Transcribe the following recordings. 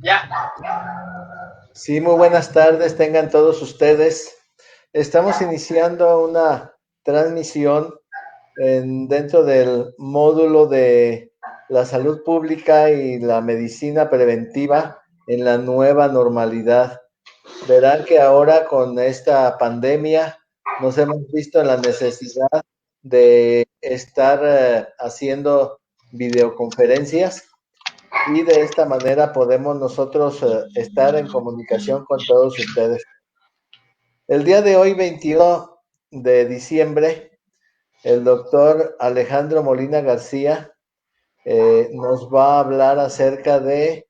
Ya. Sí, muy buenas tardes, tengan todos ustedes. Estamos iniciando una transmisión dentro del módulo de la salud pública y la medicina preventiva en la nueva normalidad. Verán que ahora con esta pandemia nos hemos visto en la necesidad de estar haciendo videoconferencias y de esta manera podemos nosotros estar en comunicación con todos ustedes. El día de hoy, 21 de diciembre, el doctor Alejandro Molina García nos va a hablar acerca de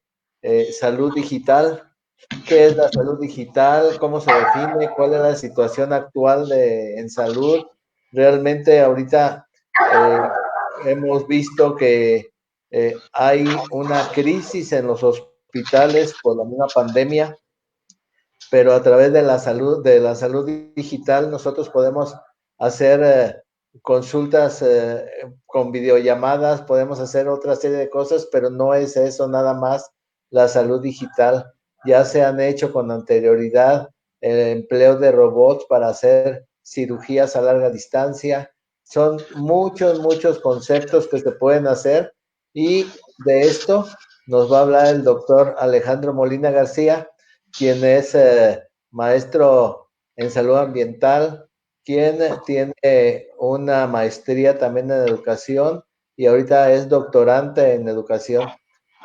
salud digital. ¿Qué es la salud digital? ¿Cómo se define? ¿Cuál es la situación actual en salud? Realmente ahorita eh, hemos visto que hay una crisis en los hospitales por la misma pandemia, pero a través de la salud digital, nosotros podemos hacer consultas con videollamadas, podemos hacer otra serie de cosas, pero no es eso nada más la salud digital. Ya se han hecho con anterioridad el empleo de robots para hacer cirugías a larga distancia. Son muchos conceptos que se pueden hacer y de esto nos va a hablar el doctor Alejandro Molina García, quien es maestro en salud ambiental, quien tiene una maestría también en educación y ahorita es doctorante en educación.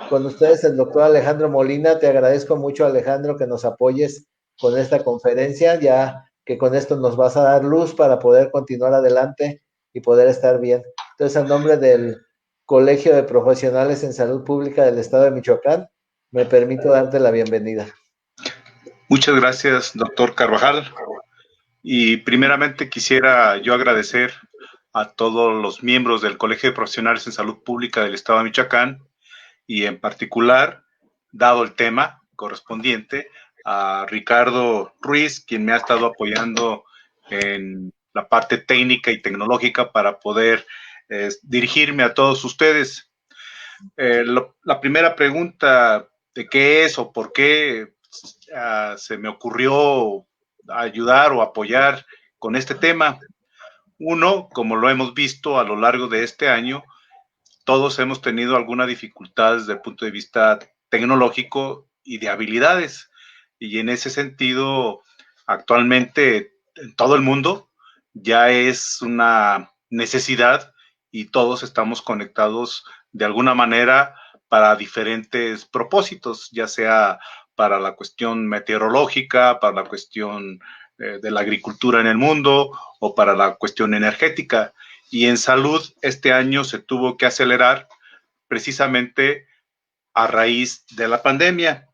Con ustedes el doctor Alejandro Molina. Te agradezco mucho, Alejandro, que nos apoyes con esta conferencia, ya que con esto nos vas a dar luz para poder continuar adelante y poder estar bien. Entonces, en nombre del Colegio de Profesionales en Salud Pública del Estado de Michoacán, me permito darte la bienvenida. Muchas gracias, doctor Carvajal. Y primeramente quisiera yo agradecer a todos los miembros del Colegio de Profesionales en Salud Pública del Estado de Michoacán y en particular, dado el tema correspondiente, a Ricardo Ruiz, quien me ha estado apoyando en la parte técnica y tecnológica para poder dirigirme a todos ustedes. La primera pregunta de qué es o por qué se me ocurrió ayudar o apoyar con este tema. Uno, como lo hemos visto a lo largo de este año, todos hemos tenido alguna dificultad desde el punto de vista tecnológico y de habilidades. Y en ese sentido, actualmente en todo el mundo ya es una necesidad y todos estamos conectados de alguna manera para diferentes propósitos, ya sea para la cuestión meteorológica, para la cuestión de la agricultura en el mundo o para la cuestión energética. Y en salud este año se tuvo que acelerar precisamente a raíz de la pandemia.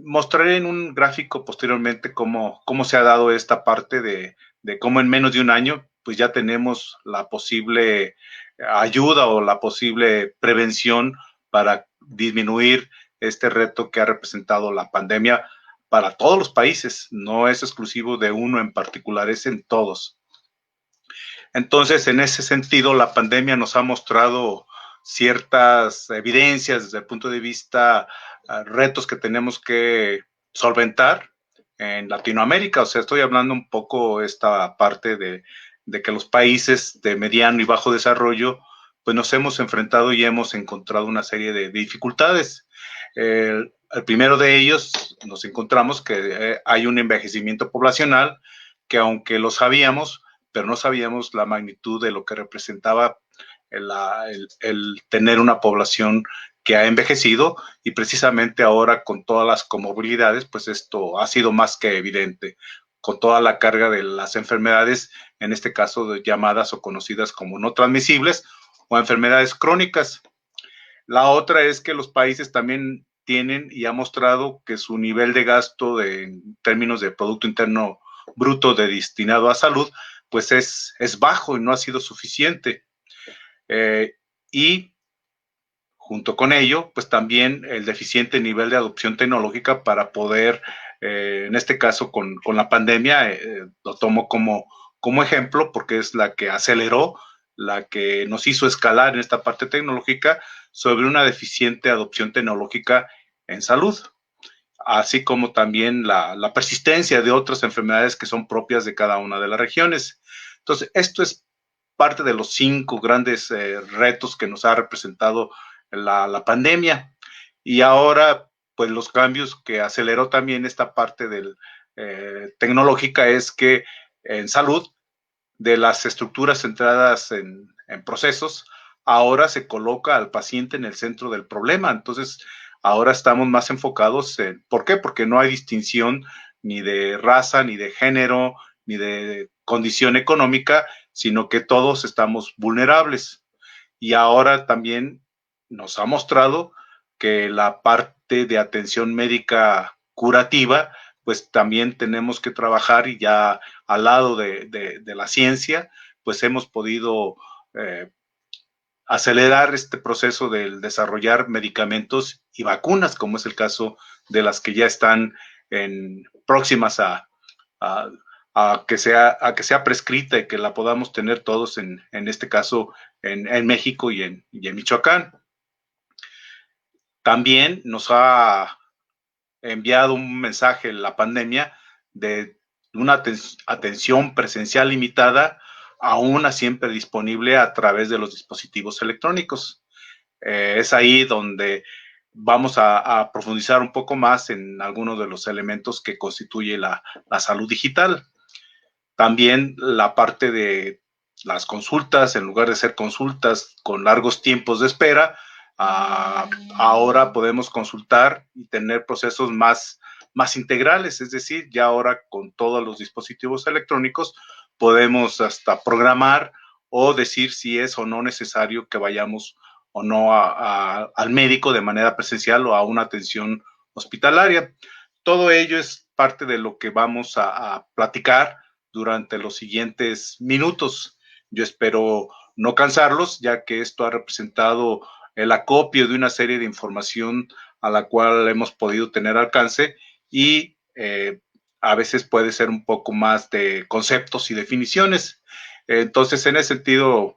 Mostraré en un gráfico posteriormente cómo se ha dado esta parte de cómo en menos de un año pues ya tenemos la posible ayuda o la posible prevención para disminuir este reto que ha representado la pandemia para todos los países. No es exclusivo de uno en particular, es en todos. Entonces, en ese sentido, la pandemia nos ha mostrado ciertas evidencias desde el punto de vista retos que tenemos que solventar en Latinoamérica. O sea, estoy hablando un poco esta parte de que los países de mediano y bajo desarrollo, pues nos hemos enfrentado y hemos encontrado una serie de dificultades. El primero de ellos nos encontramos que hay un envejecimiento poblacional que aunque lo sabíamos, pero no sabíamos la magnitud de lo que representaba el tener una población que ha envejecido y precisamente ahora con todas las comorbilidades, pues esto ha sido más que evidente, con toda la carga de las enfermedades, en este caso de llamadas o conocidas como no transmisibles o enfermedades crónicas. La otra es que los países también tienen y ha mostrado que su nivel de gasto en términos de Producto Interno Bruto destinado a salud, pues es bajo y no ha sido suficiente. Y junto con ello, pues también el deficiente nivel de adopción tecnológica para poder, en este caso con la pandemia, lo tomo como ejemplo porque es la que aceleró, la que nos hizo escalar en esta parte tecnológica sobre una deficiente adopción tecnológica en salud. así como también la persistencia de otras enfermedades que son propias de cada una de las regiones. Entonces, esto es parte de los 5 grandes retos que nos ha representado la pandemia. Y ahora, pues los cambios que aceleró también esta parte tecnológica es que en salud, de las estructuras centradas en procesos, ahora se coloca al paciente en el centro del problema. Entonces, ahora estamos más enfocados ¿por qué? Porque no hay distinción ni de raza, ni de género, ni de condición económica, sino que todos estamos vulnerables. Y ahora también nos ha mostrado que la parte de atención médica curativa, pues también tenemos que trabajar, y ya al lado de la ciencia, pues hemos podido acelerar este proceso del desarrollar medicamentos y vacunas, como es el caso de las que ya están próximas a, a que sea prescrita y que la podamos tener todos en este caso en México y en Michoacán. También nos ha enviado un mensaje en la pandemia de una atención presencial limitada a una siempre disponible a través de los dispositivos electrónicos. Es ahí donde vamos a profundizar un poco más en algunos de los elementos que constituye la salud digital. También la parte de las consultas, en lugar de ser consultas con largos tiempos de espera, ahora podemos consultar y tener procesos más integrales, es decir, ya ahora con todos los dispositivos electrónicos podemos hasta programar o decir si es o no necesario que vayamos o no al médico de manera presencial o a una atención hospitalaria. Todo ello es parte de lo que vamos a platicar durante los siguientes minutos. Yo espero no cansarlos, ya que esto ha representado el acopio de una serie de información a la cual hemos podido tener alcance, y a veces puede ser un poco más de conceptos y definiciones. Entonces, en ese sentido,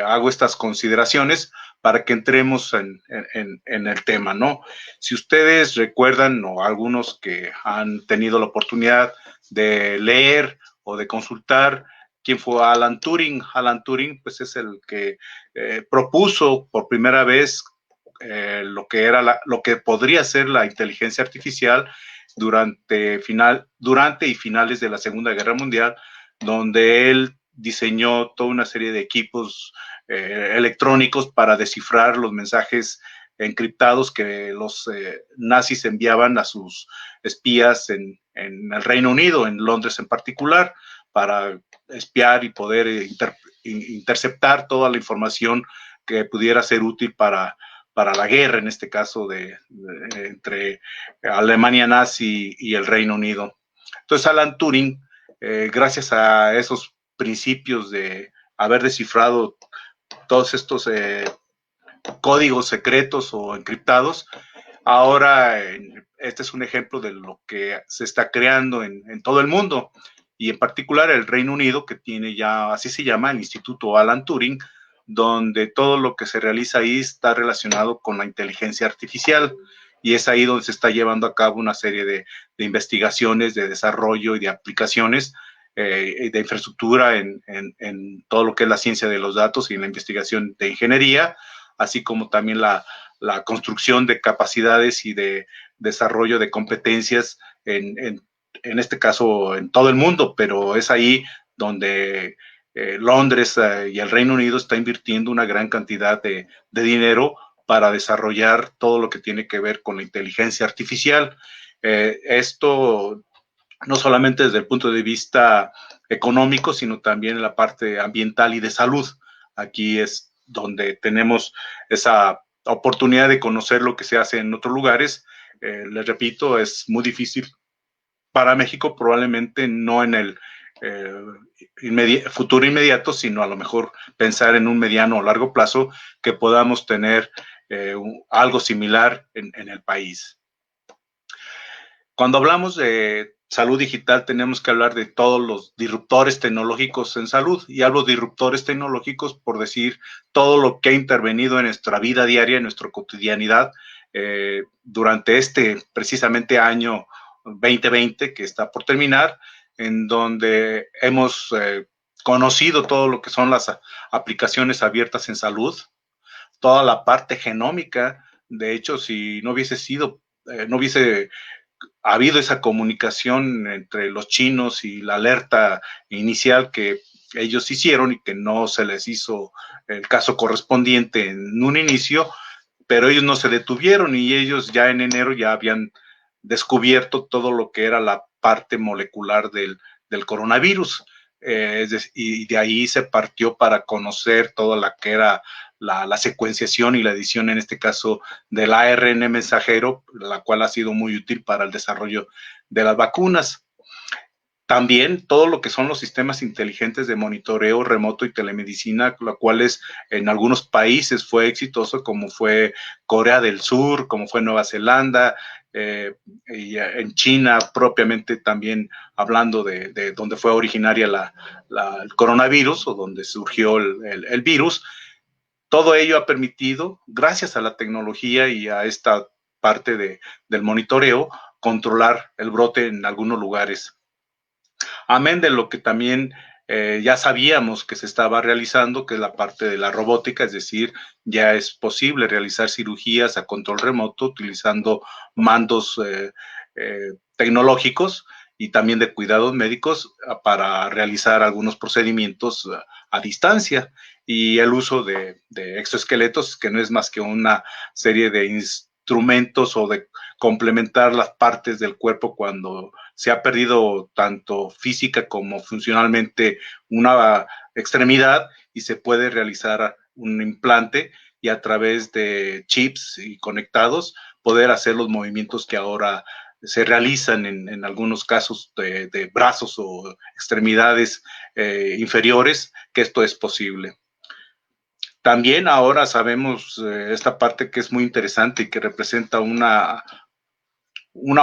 hago estas consideraciones para que entremos en el tema, ¿no? Si ustedes recuerdan, o algunos que han tenido la oportunidad de leer o de consultar quién fue Alan Turing. Alan Turing, pues es el que propuso por primera vez lo que podría ser la inteligencia artificial durante y finales de la Segunda Guerra Mundial, donde él diseñó toda una serie de equipos electrónicos para descifrar los mensajes encriptados que los nazis enviaban a sus espías en el Reino Unido, en Londres en particular, para espiar y poder interceptar toda la información que pudiera ser útil para la guerra, en este caso entre Alemania nazi y el Reino Unido. Entonces, Alan Turing, gracias a esos principios de haber descifrado todos estos códigos secretos o encriptados, ahora este es un ejemplo de lo que se está creando en todo el mundo, y en particular el Reino Unido, que tiene ya, así se llama, el Instituto Alan Turing, donde todo lo que se realiza ahí está relacionado con la inteligencia artificial, y es ahí donde se está llevando a cabo una serie de investigaciones, de desarrollo y de aplicaciones de infraestructura en todo lo que es la ciencia de los datos y la investigación de ingeniería, así como también la construcción de capacidades y de desarrollo de competencias en este caso en todo el mundo, pero es ahí donde Londres y el Reino Unido está invirtiendo una gran cantidad de dinero para desarrollar todo lo que tiene que ver con la inteligencia artificial. Esto no solamente desde el punto de vista económico, sino también en la parte ambiental y de salud. Aquí es donde tenemos esa oportunidad de conocer lo que se hace en otros lugares. Les repito, es muy difícil para México, probablemente no en el futuro inmediato, sino a lo mejor pensar en un mediano o largo plazo que podamos tener algo similar en el país. Cuando hablamos de salud digital, tenemos que hablar de todos los disruptores tecnológicos en salud, y hablo de disruptores tecnológicos por decir todo lo que ha intervenido en nuestra vida diaria, en nuestra cotidianidad, durante precisamente año 2020 que está por terminar, en donde hemos conocido todo lo que son las aplicaciones abiertas en salud, toda la parte genómica. De hecho, si no hubiese no hubiese habido esa comunicación entre los chinos y la alerta inicial que ellos hicieron y que no se les hizo el caso correspondiente en un inicio, pero ellos no se detuvieron y ellos ya en enero ya habían descubierto todo lo que era la parte molecular del coronavirus. Y de ahí se partió para conocer toda la que era la secuenciación y la edición, en este caso, del ARN mensajero, la cual ha sido muy útil para el desarrollo de las vacunas. También todo lo que son los sistemas inteligentes de monitoreo remoto y telemedicina, lo cual en algunos países fue exitoso, como fue Corea del Sur, como fue Nueva Zelanda, y en China propiamente también, hablando de donde fue originaria el coronavirus o donde surgió el virus. Todo ello ha permitido, gracias a la tecnología y a esta parte del monitoreo, controlar el brote en algunos lugares. Amén de lo que también ya sabíamos que se estaba realizando, que es la parte de la robótica, es decir, ya es posible realizar cirugías a control remoto utilizando mandos tecnológicos y también de cuidados médicos para realizar algunos procedimientos a distancia, y el uso de exoesqueletos, que no es más que una serie de instrumentos o de complementar las partes del cuerpo cuando se ha perdido tanto física como funcionalmente una extremidad, y se puede realizar un implante y a través de chips y conectados poder hacer los movimientos que ahora se realizan en algunos casos de brazos o extremidades inferiores, que esto es posible. También ahora sabemos esta parte que es muy interesante y que representa una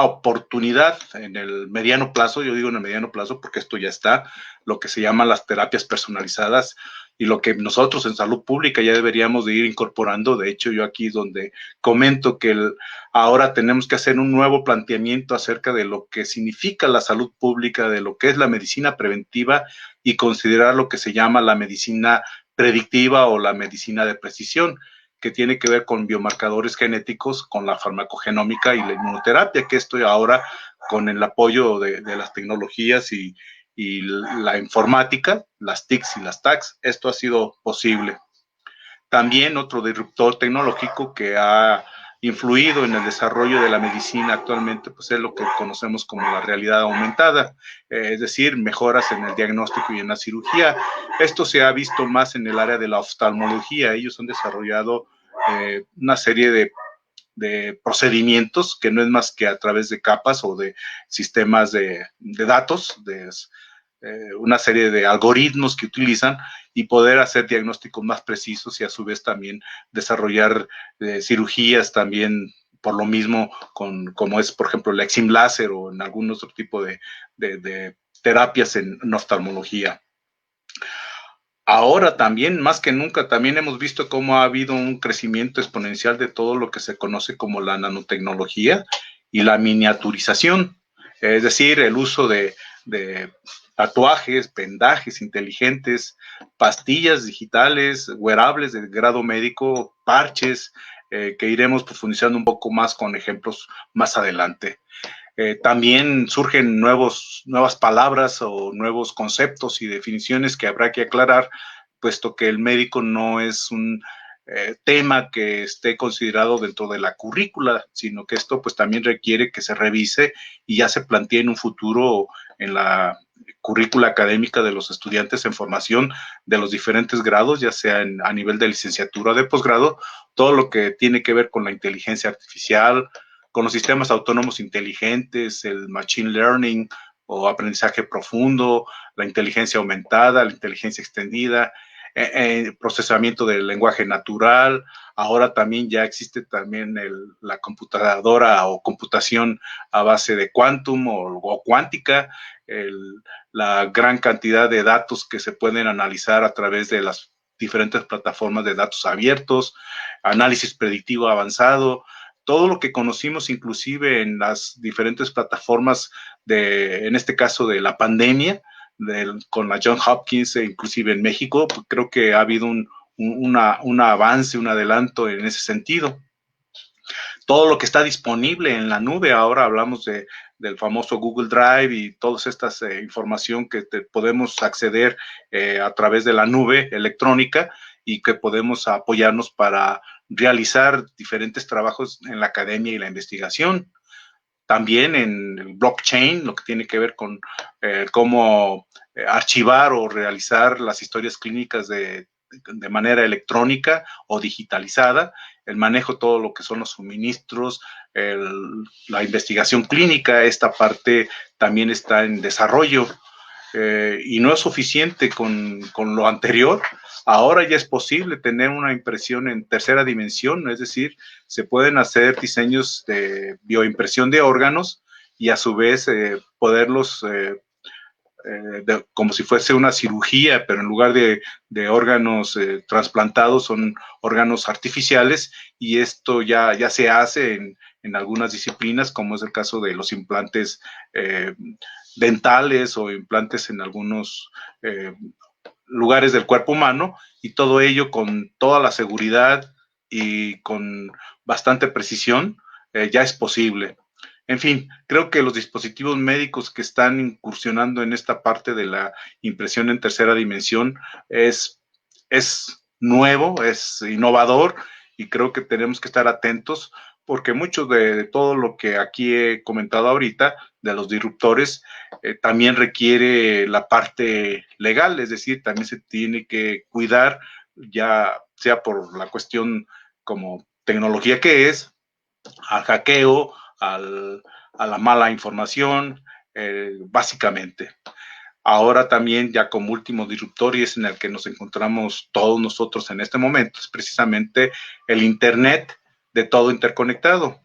oportunidad en el mediano plazo. Yo digo en el mediano plazo porque esto ya está, lo que se llaman las terapias personalizadas, y lo que nosotros en salud pública ya deberíamos de ir incorporando. De hecho, yo aquí donde comento que ahora tenemos que hacer un nuevo planteamiento acerca de lo que significa la salud pública, de lo que es la medicina preventiva, y considerar lo que se llama la medicina predictiva o la medicina de precisión, que tiene que ver con biomarcadores genéticos, con la farmacogenómica y la inmunoterapia, que esto ahora, con el apoyo de las tecnologías y la informática, las TICs y las TACs, esto ha sido posible. También otro disruptor tecnológico que ha influido en el desarrollo de la medicina actualmente, pues es lo que conocemos como la realidad aumentada, es decir, mejoras en el diagnóstico y en la cirugía. Esto se ha visto más en el área de la oftalmología. Ellos han desarrollado una serie de procedimientos que no es más que a través de capas o de sistemas de datos, una serie de algoritmos que utilizan, y poder hacer diagnósticos más precisos y a su vez también desarrollar cirugías también por lo mismo, como es por ejemplo el Exim láser o en algún otro tipo de terapias en oftalmología. Ahora también, más que nunca, también hemos visto cómo ha habido un crecimiento exponencial de todo lo que se conoce como la nanotecnología y la miniaturización, es decir, el uso de tatuajes, vendajes inteligentes, pastillas digitales, wearables de grado médico, parches, que iremos profundizando un poco más con ejemplos más adelante. También surgen nuevas palabras o nuevos conceptos y definiciones que habrá que aclarar, puesto que el médico no es un tema que esté considerado dentro de la currícula, sino que esto pues también requiere que se revise y ya se plantee en un futuro en la currícula académica de los estudiantes en formación de los diferentes grados, ya sea a nivel de licenciatura o de posgrado, todo lo que tiene que ver con la inteligencia artificial, con los sistemas autónomos inteligentes, el machine learning o aprendizaje profundo, la inteligencia aumentada, la inteligencia extendida, procesamiento del lenguaje natural. Ahora también ya existe también la computadora o computación a base de quantum o cuántica, la gran cantidad de datos que se pueden analizar a través de las diferentes plataformas de datos abiertos, análisis predictivo avanzado, todo lo que conocimos inclusive en las diferentes plataformas en este caso de la pandemia, con la Johns Hopkins, inclusive en México, pues creo que ha habido un avance, un adelanto en ese sentido. Todo lo que está disponible en la nube, ahora hablamos del famoso Google Drive y todas estas información que podemos acceder a través de la nube electrónica y que podemos apoyarnos para realizar diferentes trabajos en la academia y la investigación. También en el blockchain, lo que tiene que ver con cómo archivar o realizar las historias clínicas de manera electrónica o digitalizada, el manejo de todo lo que son los suministros, la investigación clínica, esta parte también está en desarrollo. Y no es suficiente con lo anterior. Ahora ya es posible tener una impresión en tercera dimensión, es decir, se pueden hacer diseños de bioimpresión de órganos y a su vez poderlos, como si fuese una cirugía, pero en lugar de órganos trasplantados son órganos artificiales, y esto ya se hace en algunas disciplinas, como es el caso de los implantes dentales o implantes en algunos lugares del cuerpo humano, y todo ello con toda la seguridad y con bastante precisión, ya es posible. En fin, creo que los dispositivos médicos que están incursionando en esta parte de la impresión en tercera dimensión es nuevo, es innovador, y creo que tenemos que estar atentos porque mucho de todo lo que aquí he comentado ahorita, de los disruptores, también requiere la parte legal, es decir, también se tiene que cuidar, ya sea por la cuestión como tecnología que es, al hackeo, a la mala información, básicamente. Ahora también, ya como último disruptor, y es en el que nos encontramos todos nosotros en este momento, es precisamente el Internet de todo interconectado,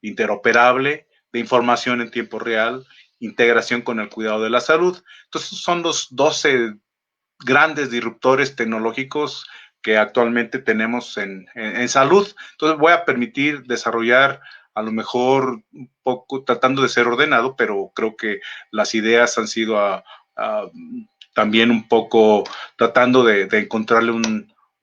interoperable, de información en tiempo real, integración con el cuidado de la salud. Entonces, son los 12 grandes disruptores tecnológicos que actualmente tenemos en salud. Entonces, voy a permitir desarrollar a lo mejor un poco, tratando de ser ordenado, pero creo que las ideas han sido también un poco tratando de encontrarle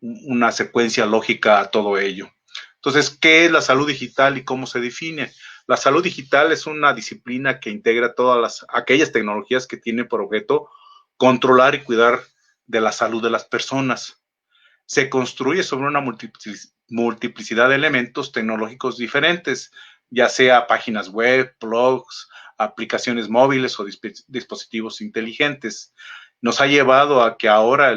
una secuencia lógica a todo ello. Entonces, ¿qué es la salud digital y cómo se define? La salud digital es una disciplina que integra todas aquellas tecnologías que tienen por objeto controlar y cuidar de la salud de las personas. Se construye sobre una multiplicidad de elementos tecnológicos diferentes, ya sea páginas web, blogs, aplicaciones móviles o dispositivos inteligentes. Nos ha llevado a que ahora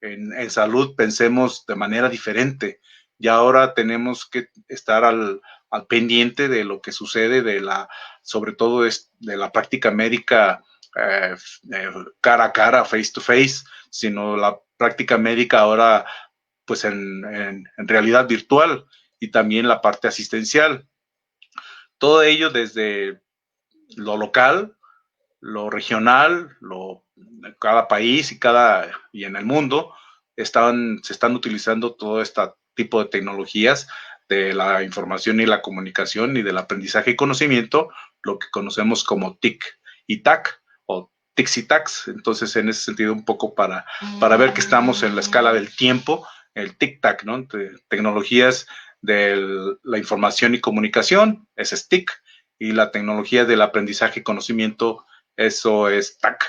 en salud pensemos de manera diferente. Y ahora tenemos que estar al pendiente de lo que sucede, sobre todo de la práctica médica cara a cara, face to face, sino la práctica médica ahora pues en realidad virtual, y también la parte asistencial. Todo ello desde lo local, lo regional, cada país y en el mundo se están utilizando todo este tipo de tecnologías de la información y la comunicación y del aprendizaje y conocimiento, lo que conocemos como TIC y TAC, o TICs y TACs. Entonces, en ese sentido, un poco para ver que estamos en la escala del tiempo, el TIC-TAC, ¿no? Tecnologías de la información y comunicación, ese es TIC, y la tecnología del aprendizaje y conocimiento, eso es TAC.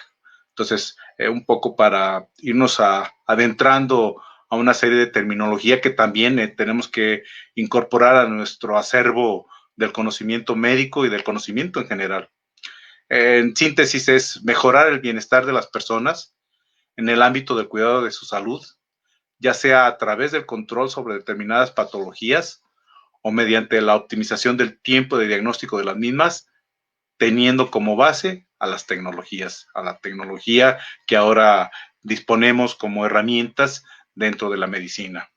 Entonces, un poco para irnos adentrando a una serie de terminología que también tenemos que incorporar a nuestro acervo del conocimiento médico y del conocimiento en general. En síntesis, es mejorar el bienestar de las personas en el ámbito del cuidado de su salud, ya sea a través del control sobre determinadas patologías o mediante la optimización del tiempo de diagnóstico de las mismas, teniendo como base a las tecnologías, a la tecnología que ahora disponemos como herramientas dentro de la medicina.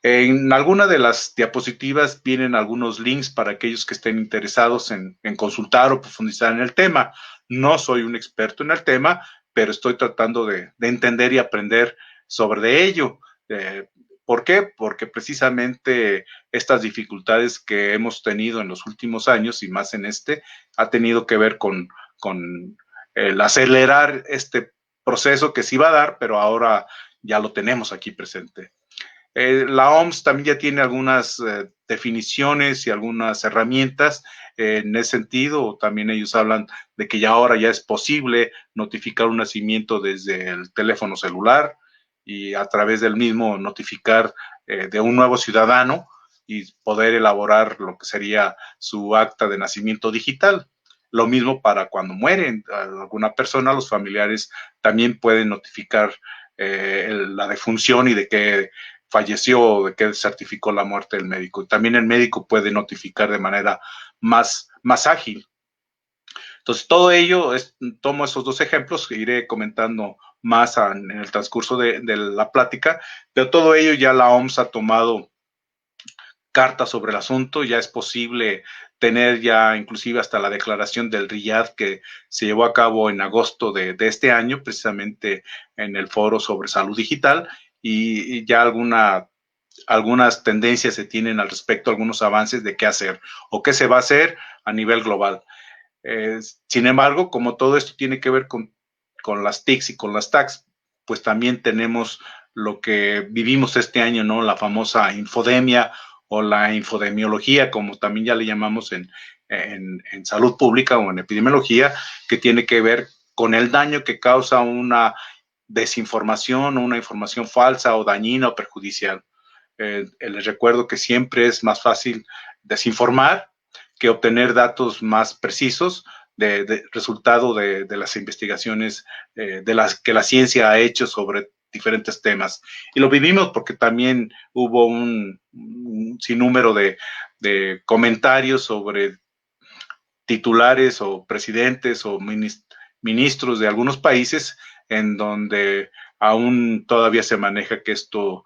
En alguna de las diapositivas vienen algunos links para aquellos que estén interesados en consultar o profundizar en el tema. No soy un experto en el tema, pero estoy tratando de entender y aprender sobre ello. ¿Por qué? Porque precisamente estas dificultades que hemos tenido en los últimos años y más en ha tenido que ver con el acelerar este proceso que se iba a dar, pero ahora ya lo tenemos aquí presente. La OMS también ya tiene algunas definiciones y algunas herramientas en ese sentido. También ellos hablan de que ya ahora ya es posible notificar un nacimiento desde el teléfono celular y a través del mismo notificar de un nuevo ciudadano y poder elaborar lo que sería su acta de nacimiento digital. Lo mismo para cuando mueren alguna persona, los familiares también pueden notificar la defunción y de que falleció o de que certificó la muerte del médico. Y también el médico puede notificar de manera más ágil. Entonces, todo ello, tomo esos dos ejemplos que iré comentando más en el transcurso de la plática, pero todo ello ya la OMS ha tomado cartas sobre el asunto, ya es posible tener ya inclusive hasta la declaración del RIAD que se llevó a cabo en agosto de este año, precisamente en el foro sobre salud digital, y ya algunas tendencias se tienen al respecto, algunos avances de qué hacer o qué se va a hacer a nivel global. Sin embargo, como todo esto tiene que ver con las TICs y con las TACs, pues también tenemos lo que vivimos este año, ¿no? La famosa infodemia o la infodemiología, como también ya le llamamos en salud pública o en epidemiología, que tiene que ver con el daño que causa una desinformación o una información falsa o dañina o perjudicial. Les recuerdo que siempre es más fácil desinformar que obtener datos más precisos de resultado de las investigaciones de las que la ciencia ha hecho sobre diferentes temas. Y lo vivimos porque también hubo un sinnúmero de comentarios sobre titulares o presidentes o ministros de algunos países en donde aún todavía se maneja que esto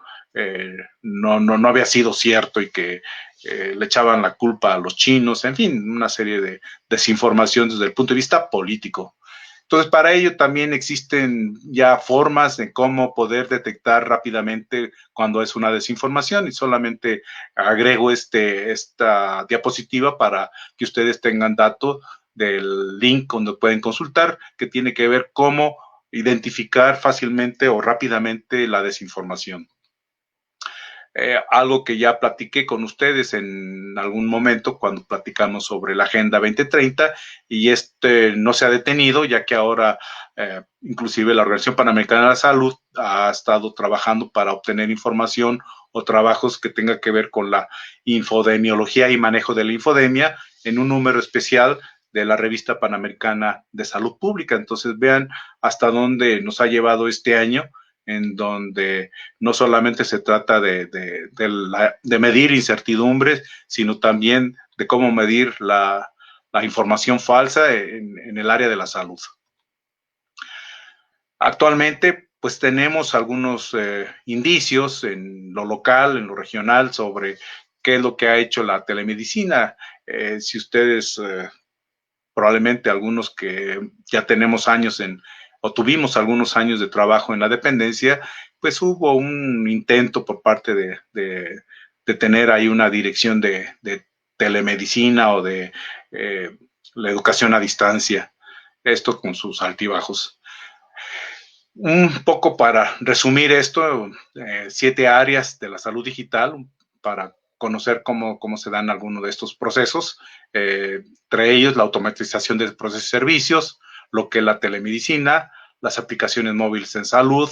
no había sido cierto y que le echaban la culpa a los chinos, en fin, una serie de desinformación desde el punto de vista político. Entonces, para ello también existen ya formas de cómo poder detectar rápidamente cuando es una desinformación y solamente agrego esta diapositiva para que ustedes tengan datos del link donde pueden consultar, que tiene que ver cómo identificar fácilmente o rápidamente la desinformación. Algo que ya platiqué con ustedes en algún momento cuando platicamos sobre la Agenda 2030 y no se ha detenido ya que ahora inclusive la Organización Panamericana de la Salud ha estado trabajando para obtener información o trabajos que tengan que ver con la infodemiología y manejo de la infodemia en un número especial de la Revista Panamericana de Salud Pública. Entonces vean hasta dónde nos ha llevado este año, en donde no solamente se trata de medir incertidumbres, sino también de cómo medir la información falsa en el área de la salud. Actualmente, pues tenemos algunos indicios en lo local, en lo regional, sobre qué es lo que ha hecho la telemedicina. Si ustedes, probablemente algunos que ya tenemos años o tuvimos algunos años de trabajo en la dependencia, pues hubo un intento por parte de tener ahí una dirección de telemedicina o de la educación a distancia, esto con sus altibajos. Un poco para resumir esto, 7 áreas de la salud digital para conocer cómo se dan algunos de estos procesos, entre ellos la automatización de procesos y servicios, lo que es la telemedicina, las aplicaciones móviles en salud,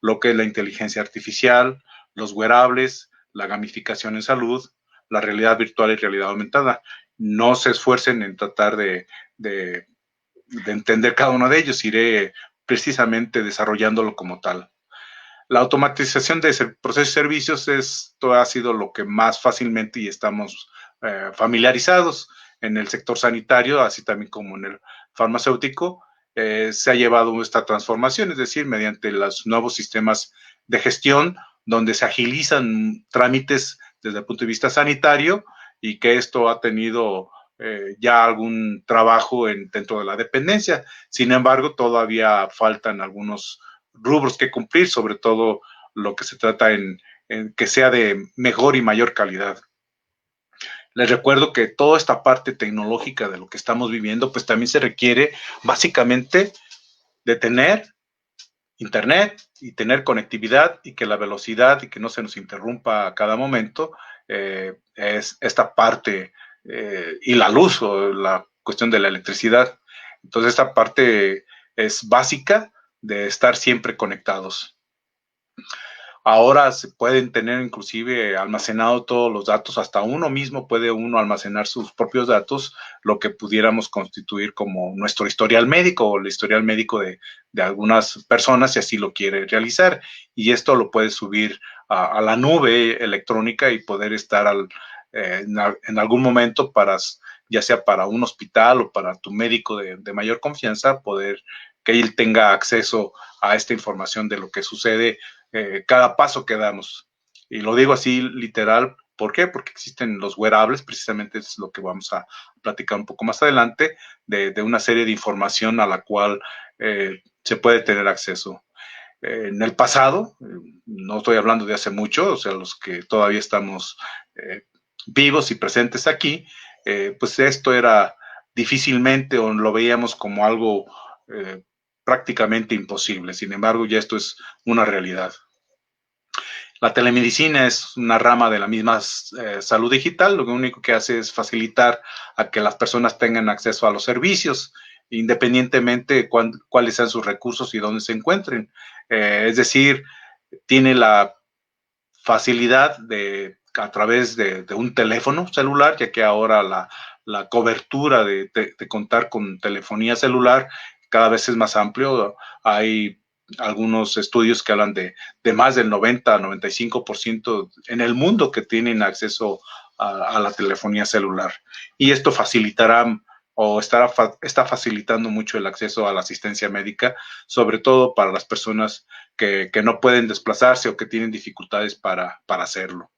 lo que es la inteligencia artificial, los wearables, la gamificación en salud, la realidad virtual y realidad aumentada. No se esfuercen en tratar de entender cada uno de ellos, iré precisamente desarrollándolo como tal. La automatización de procesos y servicios, esto ha sido lo que más fácilmente y estamos familiarizados en el sector sanitario, así también como en el farmacéutico. Se ha llevado esta transformación, es decir, mediante los nuevos sistemas de gestión, donde se agilizan trámites desde el punto de vista sanitario y que esto ha tenido ya algún trabajo dentro de la dependencia. Sin embargo, todavía faltan algunos rubros que cumplir, sobre todo lo que se trata en que sea de mejor y mayor calidad. Les recuerdo que toda esta parte tecnológica de lo que estamos viviendo, pues también se requiere básicamente de tener internet y tener conectividad y que la velocidad y que no se nos interrumpa a cada momento es esta parte y la luz o la cuestión de la electricidad. Entonces esta parte es básica de estar siempre conectados. Ahora se pueden tener inclusive almacenado todos los datos, hasta uno mismo puede uno almacenar sus propios datos, lo que pudiéramos constituir como nuestro historial médico o el historial médico de algunas personas si así lo quiere realizar. Y esto lo puede subir a la nube electrónica y poder estar en algún momento para, ya sea para un hospital o para tu médico de mayor confianza, poder que él tenga acceso a esta información de lo que sucede cada paso que damos. Y lo digo así literal, ¿por qué? Porque existen los wearables, precisamente es lo que vamos a platicar un poco más adelante, de una serie de información a la cual se puede tener acceso. En el pasado, no estoy hablando de hace mucho, o sea, los que todavía estamos vivos y presentes aquí, pues esto era difícilmente o lo veíamos como algo prácticamente imposible. Sin embargo, ya esto es una realidad. La telemedicina es una rama de la misma salud digital, lo único que hace es facilitar a que las personas tengan acceso a los servicios, independientemente de cuáles sean sus recursos y dónde se encuentren. Es decir, tiene la facilidad a través de un teléfono celular, ya que ahora la cobertura de contar con telefonía celular cada vez es más amplio. Hay algunos estudios que hablan de más del 90-95% en el mundo que tienen acceso a la telefonía celular. Y esto facilitará o está facilitando mucho el acceso a la asistencia médica, sobre todo para las personas que no pueden desplazarse o que tienen dificultades para hacerlo.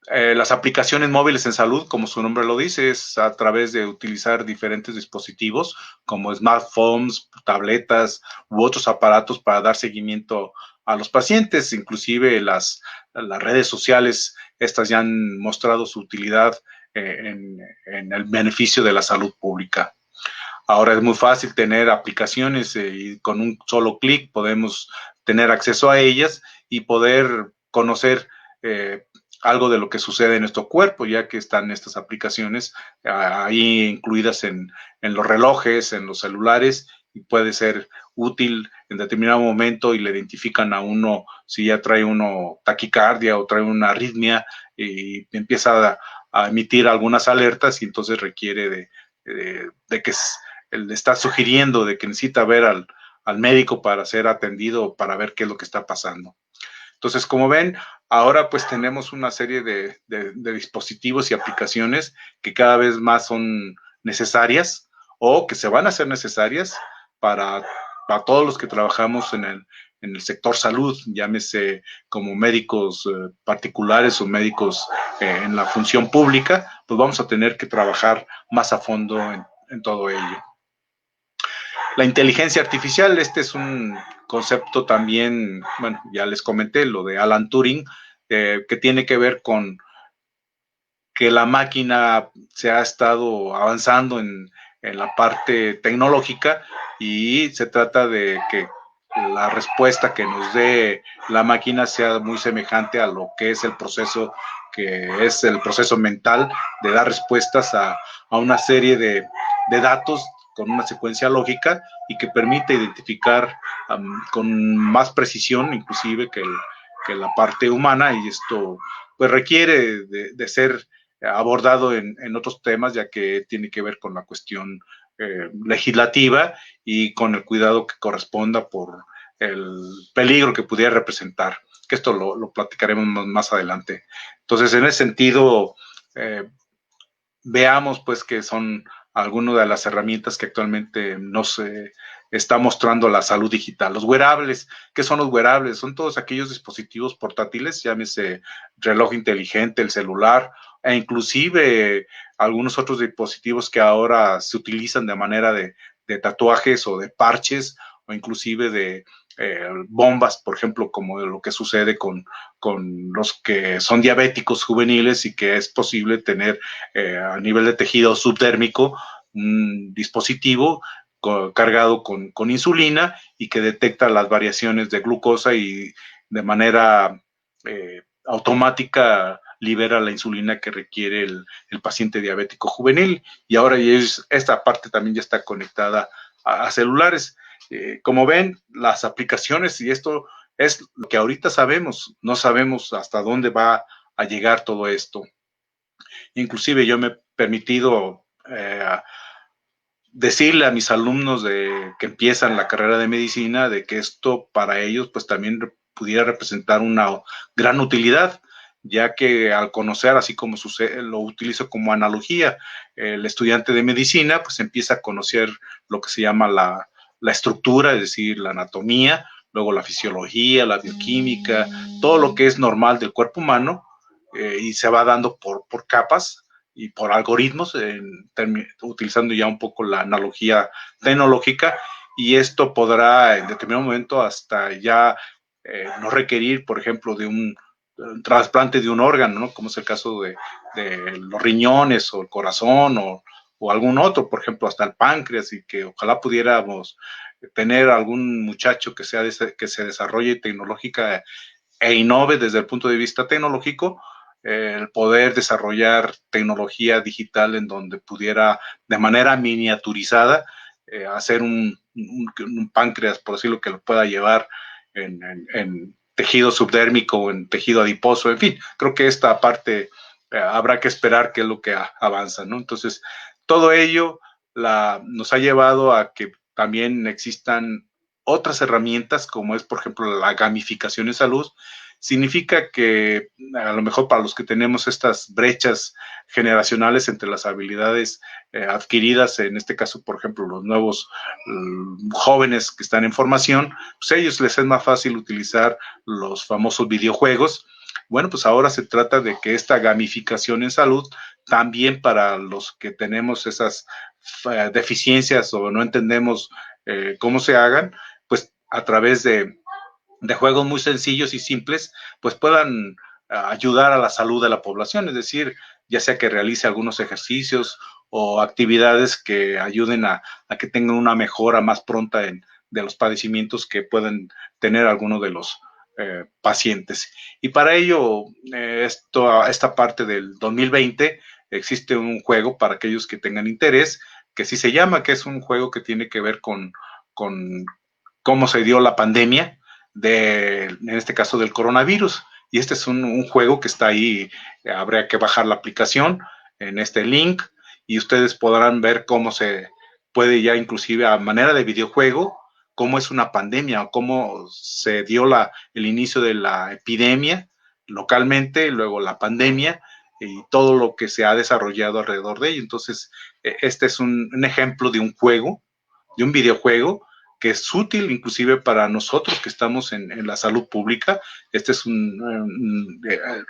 Las aplicaciones móviles en salud, como su nombre lo dice, es a través de utilizar diferentes dispositivos como smartphones, tabletas u otros aparatos para dar seguimiento a los pacientes. Inclusive las redes sociales, estas ya han mostrado su utilidad en el beneficio de la salud pública. Ahora es muy fácil tener aplicaciones y con un solo clic podemos tener acceso a ellas y poder conocer algo de lo que sucede en nuestro cuerpo, ya que están estas aplicaciones ahí incluidas en los relojes, en los celulares, y puede ser útil en determinado momento y le identifican a uno si ya trae uno taquicardia o trae una arritmia y empieza a emitir algunas alertas y entonces requiere de que le está sugiriendo de que necesita ver al médico para ser atendido, para ver qué es lo que está pasando. Entonces, como ven, ahora pues tenemos una serie de dispositivos y aplicaciones que cada vez más son necesarias o que se van a hacer necesarias para todos los que trabajamos en el sector salud, llámese como médicos particulares o médicos en la función pública, pues vamos a tener que trabajar más a fondo en todo ello. La inteligencia artificial, este es un concepto también, bueno, ya les comenté lo de Alan Turing, que tiene que ver con que la máquina se ha estado avanzando en la parte tecnológica y se trata de que la respuesta que nos dé la máquina sea muy semejante a lo que es el proceso mental de dar respuestas a una serie de datos con una secuencia lógica y que permite identificar con más precisión inclusive que la parte humana, y esto pues requiere de ser abordado en otros temas, ya que tiene que ver con la cuestión legislativa y con el cuidado que corresponda por el peligro que pudiera representar, que esto lo platicaremos más adelante. Entonces, en ese sentido, veamos pues que son algunas de las herramientas que actualmente nos está mostrando la salud digital. Los wearables, ¿qué son los wearables? Son todos aquellos dispositivos portátiles, llámese reloj inteligente, el celular, e inclusive algunos otros dispositivos que ahora se utilizan de manera de tatuajes o de parches, o inclusive bombas, por ejemplo, como lo que sucede con los que son diabéticos juveniles y que es posible tener a nivel de tejido subdérmico un dispositivo cargado con insulina y que detecta las variaciones de glucosa y de manera automática libera la insulina que requiere el paciente diabético juvenil. Y ahora esta parte también ya está conectada a celulares. Como ven, las aplicaciones, y esto es lo que ahorita sabemos, no sabemos hasta dónde va a llegar todo esto. Inclusive yo me he permitido decirle a mis alumnos que empiezan la carrera de medicina de que esto para ellos pues también pudiera representar una gran utilidad, ya que al conocer, así como sucede, lo utilizo como analogía, el estudiante de medicina pues empieza a conocer lo que se llama la estructura, es decir, la anatomía, luego la fisiología, la bioquímica, todo lo que es normal del cuerpo humano, y se va dando por capas y por algoritmos, utilizando ya un poco la analogía tecnológica, y esto podrá en determinado momento hasta ya no requerir, por ejemplo, de un trasplante de un órgano, ¿no? Como es el caso de los riñones o el corazón o algún otro, por ejemplo, hasta el páncreas, y que ojalá pudiéramos tener algún muchacho que se desarrolle tecnológica e innove desde el punto de vista tecnológico, el poder desarrollar tecnología digital en donde pudiera de manera miniaturizada hacer un páncreas, por decirlo, que lo pueda llevar en tejido subdérmico o en tejido adiposo, en fin, creo que esta parte habrá que esperar qué es lo que avanza, ¿no? Entonces, todo ello nos ha llevado a que también existan otras herramientas, como es, por ejemplo, la gamificación en salud. Significa que a lo mejor para los que tenemos estas brechas generacionales entre las habilidades adquiridas, en este caso, por ejemplo, los nuevos jóvenes que están en formación, pues a ellos les es más fácil utilizar los famosos videojuegos. Bueno, pues ahora se trata de que esta gamificación en salud, también para los que tenemos esas deficiencias o no entendemos cómo se hagan, pues a través de juegos muy sencillos y simples, pues puedan ayudar a la salud de la población, es decir, ya sea que realice algunos ejercicios o actividades que ayuden a que tengan una mejora más pronta de los padecimientos que pueden tener algunos de los pacientes. Y para ello, esta parte del 2020, existe un juego para aquellos que tengan interés, que sí se llama, que es un juego que tiene que ver con cómo se dio la pandemia, en este caso del coronavirus. Y este es un juego que está ahí, habría que bajar la aplicación en este link y ustedes podrán ver cómo se puede ya inclusive a manera de videojuego, cómo es una pandemia o cómo se dio el inicio de la epidemia localmente, luego la pandemia y todo lo que se ha desarrollado alrededor de ello. Entonces, este es un ejemplo de un juego, de un videojuego, que es útil inclusive para nosotros que estamos en la salud pública. Este es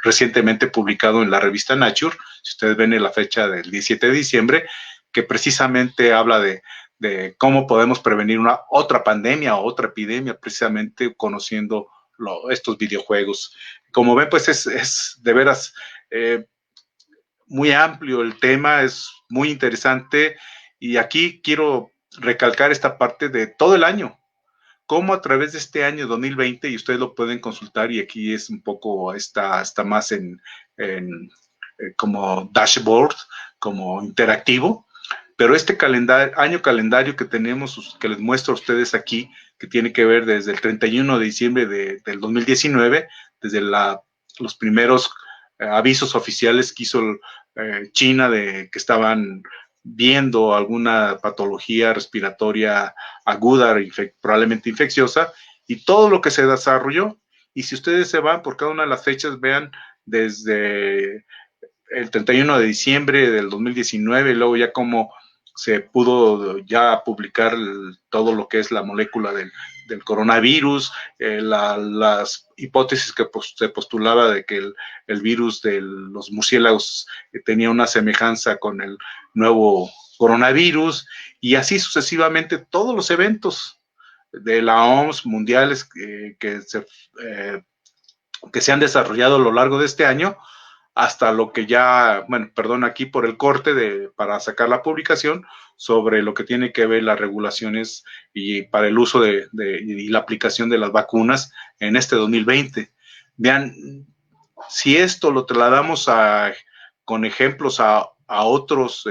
recientemente publicado en la revista Nature, si ustedes ven en la fecha del 17 de diciembre, que precisamente habla de cómo podemos prevenir otra pandemia o otra epidemia, precisamente conociendo estos videojuegos. Como ven, pues es de veras muy amplio el tema, es muy interesante, y aquí quiero recalcar esta parte de todo el año, cómo a través de este año 2020, y ustedes lo pueden consultar, y aquí es un poco, está más como dashboard, como interactivo, pero este año calendario que tenemos, que les muestro a ustedes aquí, que tiene que ver desde el 31 de diciembre del 2019, desde los primeros avisos oficiales que hizo China de que estaban viendo alguna patología respiratoria aguda, probablemente infecciosa, y todo lo que se desarrolló. Y si ustedes se van por cada una de las fechas, vean desde el 31 de diciembre del 2019, y luego ya cómo se pudo ya publicar todo lo que es la molécula del coronavirus, las hipótesis que se postulaba de que el virus de los murciélagos tenía una semejanza con el nuevo coronavirus, y así sucesivamente todos los eventos de la OMS mundiales que se han desarrollado a lo largo de este año, hasta lo que ya, bueno, perdón, aquí por el corte para sacar la publicación sobre lo que tiene que ver las regulaciones y para el uso y la aplicación de las vacunas en este 2020. Vean, si esto lo trasladamos con ejemplos a otras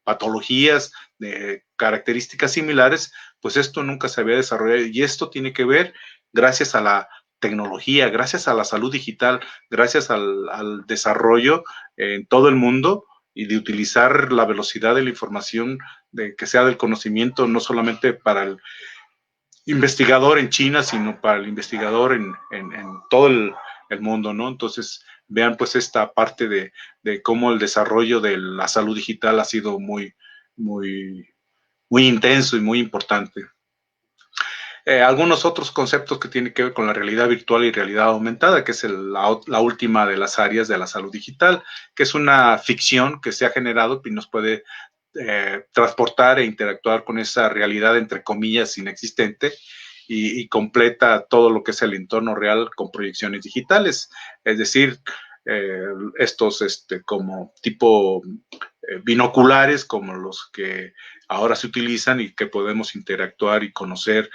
patologías de características similares, pues esto nunca se había desarrollado y esto tiene que ver gracias a la tecnología, gracias a la salud digital, gracias al desarrollo en todo el mundo y de utilizar la velocidad de la información, de que sea del conocimiento, no solamente para el investigador en China, sino para el investigador en todo el mundo, ¿no? Entonces, vean pues esta parte de cómo el desarrollo de la salud digital ha sido muy, muy intenso y muy importante. Algunos otros conceptos que tienen que ver con la realidad virtual y realidad aumentada, que es la última de las áreas de la salud digital, que es una ficción que se ha generado y nos puede transportar e interactuar con esa realidad, entre comillas, inexistente, y completa todo lo que es el entorno real con proyecciones digitales. Es decir, estos como tipo binoculares, como los que ahora se utilizan y que podemos interactuar y conocer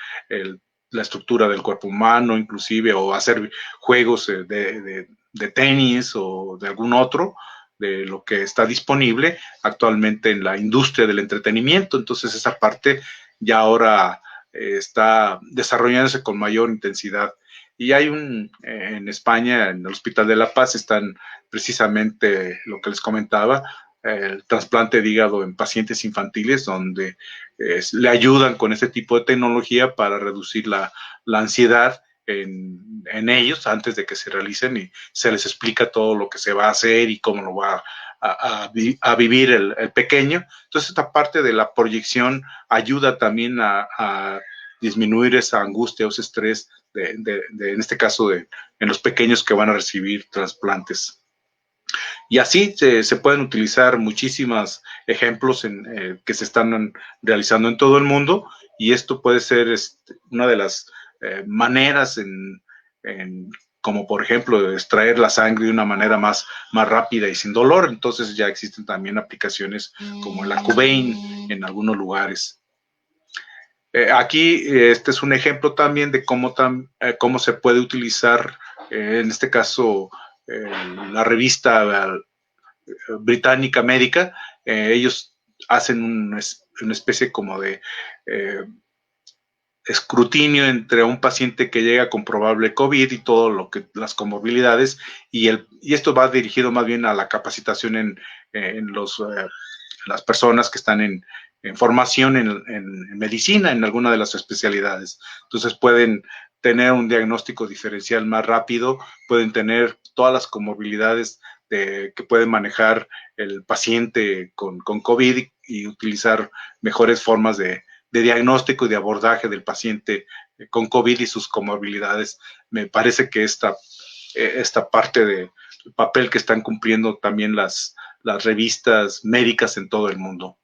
la estructura del cuerpo humano, inclusive, o hacer juegos de tenis o de algún otro, de lo que está disponible actualmente en la industria del entretenimiento. Entonces esa parte ya ahora está desarrollándose con mayor intensidad. Y hay en España, en el Hospital de la Paz, están precisamente lo que les comentaba, el trasplante de hígado en pacientes infantiles, donde le ayudan con este tipo de tecnología para reducir la ansiedad en ellos antes de que se realicen, y se les explica todo lo que se va a hacer y cómo lo va a vivir el pequeño. Entonces esta parte de la proyección ayuda también a disminuir esa angustia o ese estrés en este caso en los pequeños que van a recibir trasplantes. Y así se pueden utilizar muchísimos ejemplos que se están realizando en todo el mundo, y esto puede ser una de las maneras como por ejemplo extraer la sangre de una manera más rápida y sin dolor. Entonces ya existen también aplicaciones como el Acuvein en algunos lugares. Aquí este es un ejemplo también de cómo se puede utilizar, en este caso, la revista británica médica. Ellos hacen una especie como de escrutinio entre un paciente que llega con probable COVID y todo lo que las comorbilidades, y esto va dirigido más bien a la capacitación en las personas que están en formación en medicina, en alguna de las especialidades. Entonces pueden tener un diagnóstico diferencial más rápido, pueden tener todas las comorbilidades que pueden manejar el paciente con COVID, y utilizar mejores formas de diagnóstico y de abordaje del paciente con COVID y sus comorbilidades. Me parece que esta parte del papel que están cumpliendo también las revistas médicas en todo el mundo.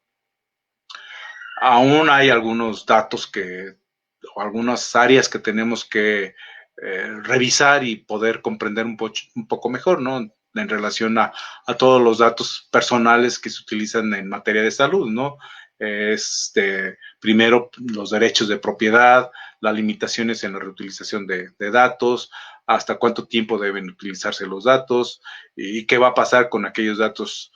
Aún hay algunos datos o algunas áreas que tenemos que revisar y poder comprender un poco mejor, ¿no? En relación a todos los datos personales que se utilizan en materia de salud, ¿no? Primero, los derechos de propiedad, las limitaciones en la reutilización de datos, hasta cuánto tiempo deben utilizarse los datos y qué va a pasar con aquellos datos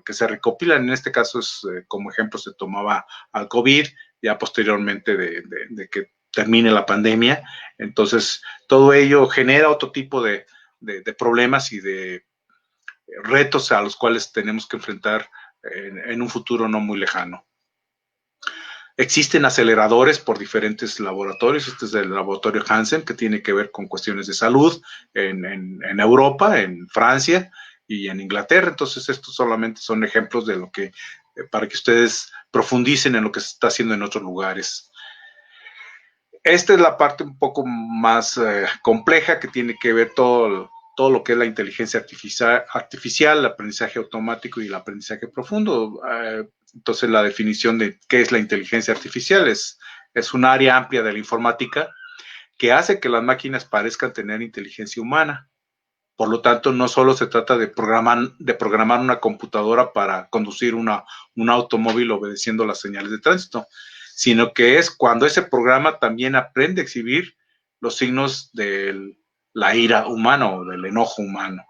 que se recopilan. En este caso, como ejemplo, se tomaba al COVID, ya posteriormente de que termine la pandemia. Entonces, todo ello genera otro tipo de problemas y de retos a los cuales tenemos que enfrentar en un futuro no muy lejano. Existen aceleradores por diferentes laboratorios. Este es el laboratorio Hansen, que tiene que ver con cuestiones de salud en Europa, en Francia y en Inglaterra. Entonces, estos solamente son ejemplos de lo que, para que ustedes profundicen en lo que se está haciendo en otros lugares. Esta es la parte un poco más compleja, que tiene que ver todo lo que es la inteligencia artificial, el aprendizaje automático y el aprendizaje profundo. Entonces, la definición de qué es la inteligencia artificial es es un área amplia de la informática que hace que las máquinas parezcan tener inteligencia humana. Por lo tanto, no solo se trata de programar una computadora para conducir un automóvil obedeciendo las señales de tránsito, sino que es cuando ese programa también aprende a exhibir los signos de la ira humana o del enojo humano.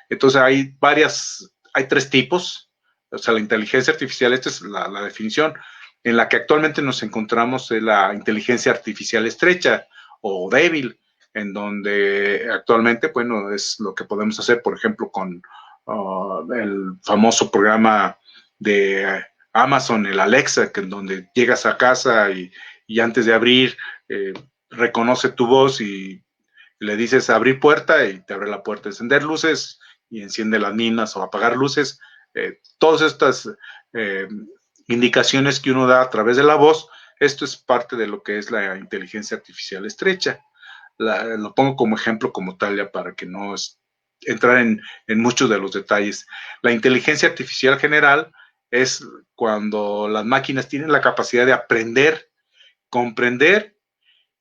Entonces hay tres tipos. O sea, la inteligencia artificial, esta es la definición, en la que actualmente nos encontramos es la inteligencia artificial estrecha o débil, en donde actualmente, bueno, es lo que podemos hacer, por ejemplo, con el famoso programa de Amazon, el Alexa, que en donde llegas a casa y antes de abrir, reconoce tu voz y le dices abrir puerta y te abre la puerta, encender luces y enciende las mismas o apagar luces. Todas estas eh, indicaciones que uno da a través de la voz, esto es parte de lo que es la inteligencia artificial estrecha. Lo pongo como ejemplo como tal ya para que no entrar en muchos de los detalles. La inteligencia artificial general es cuando las máquinas tienen la capacidad de aprender, comprender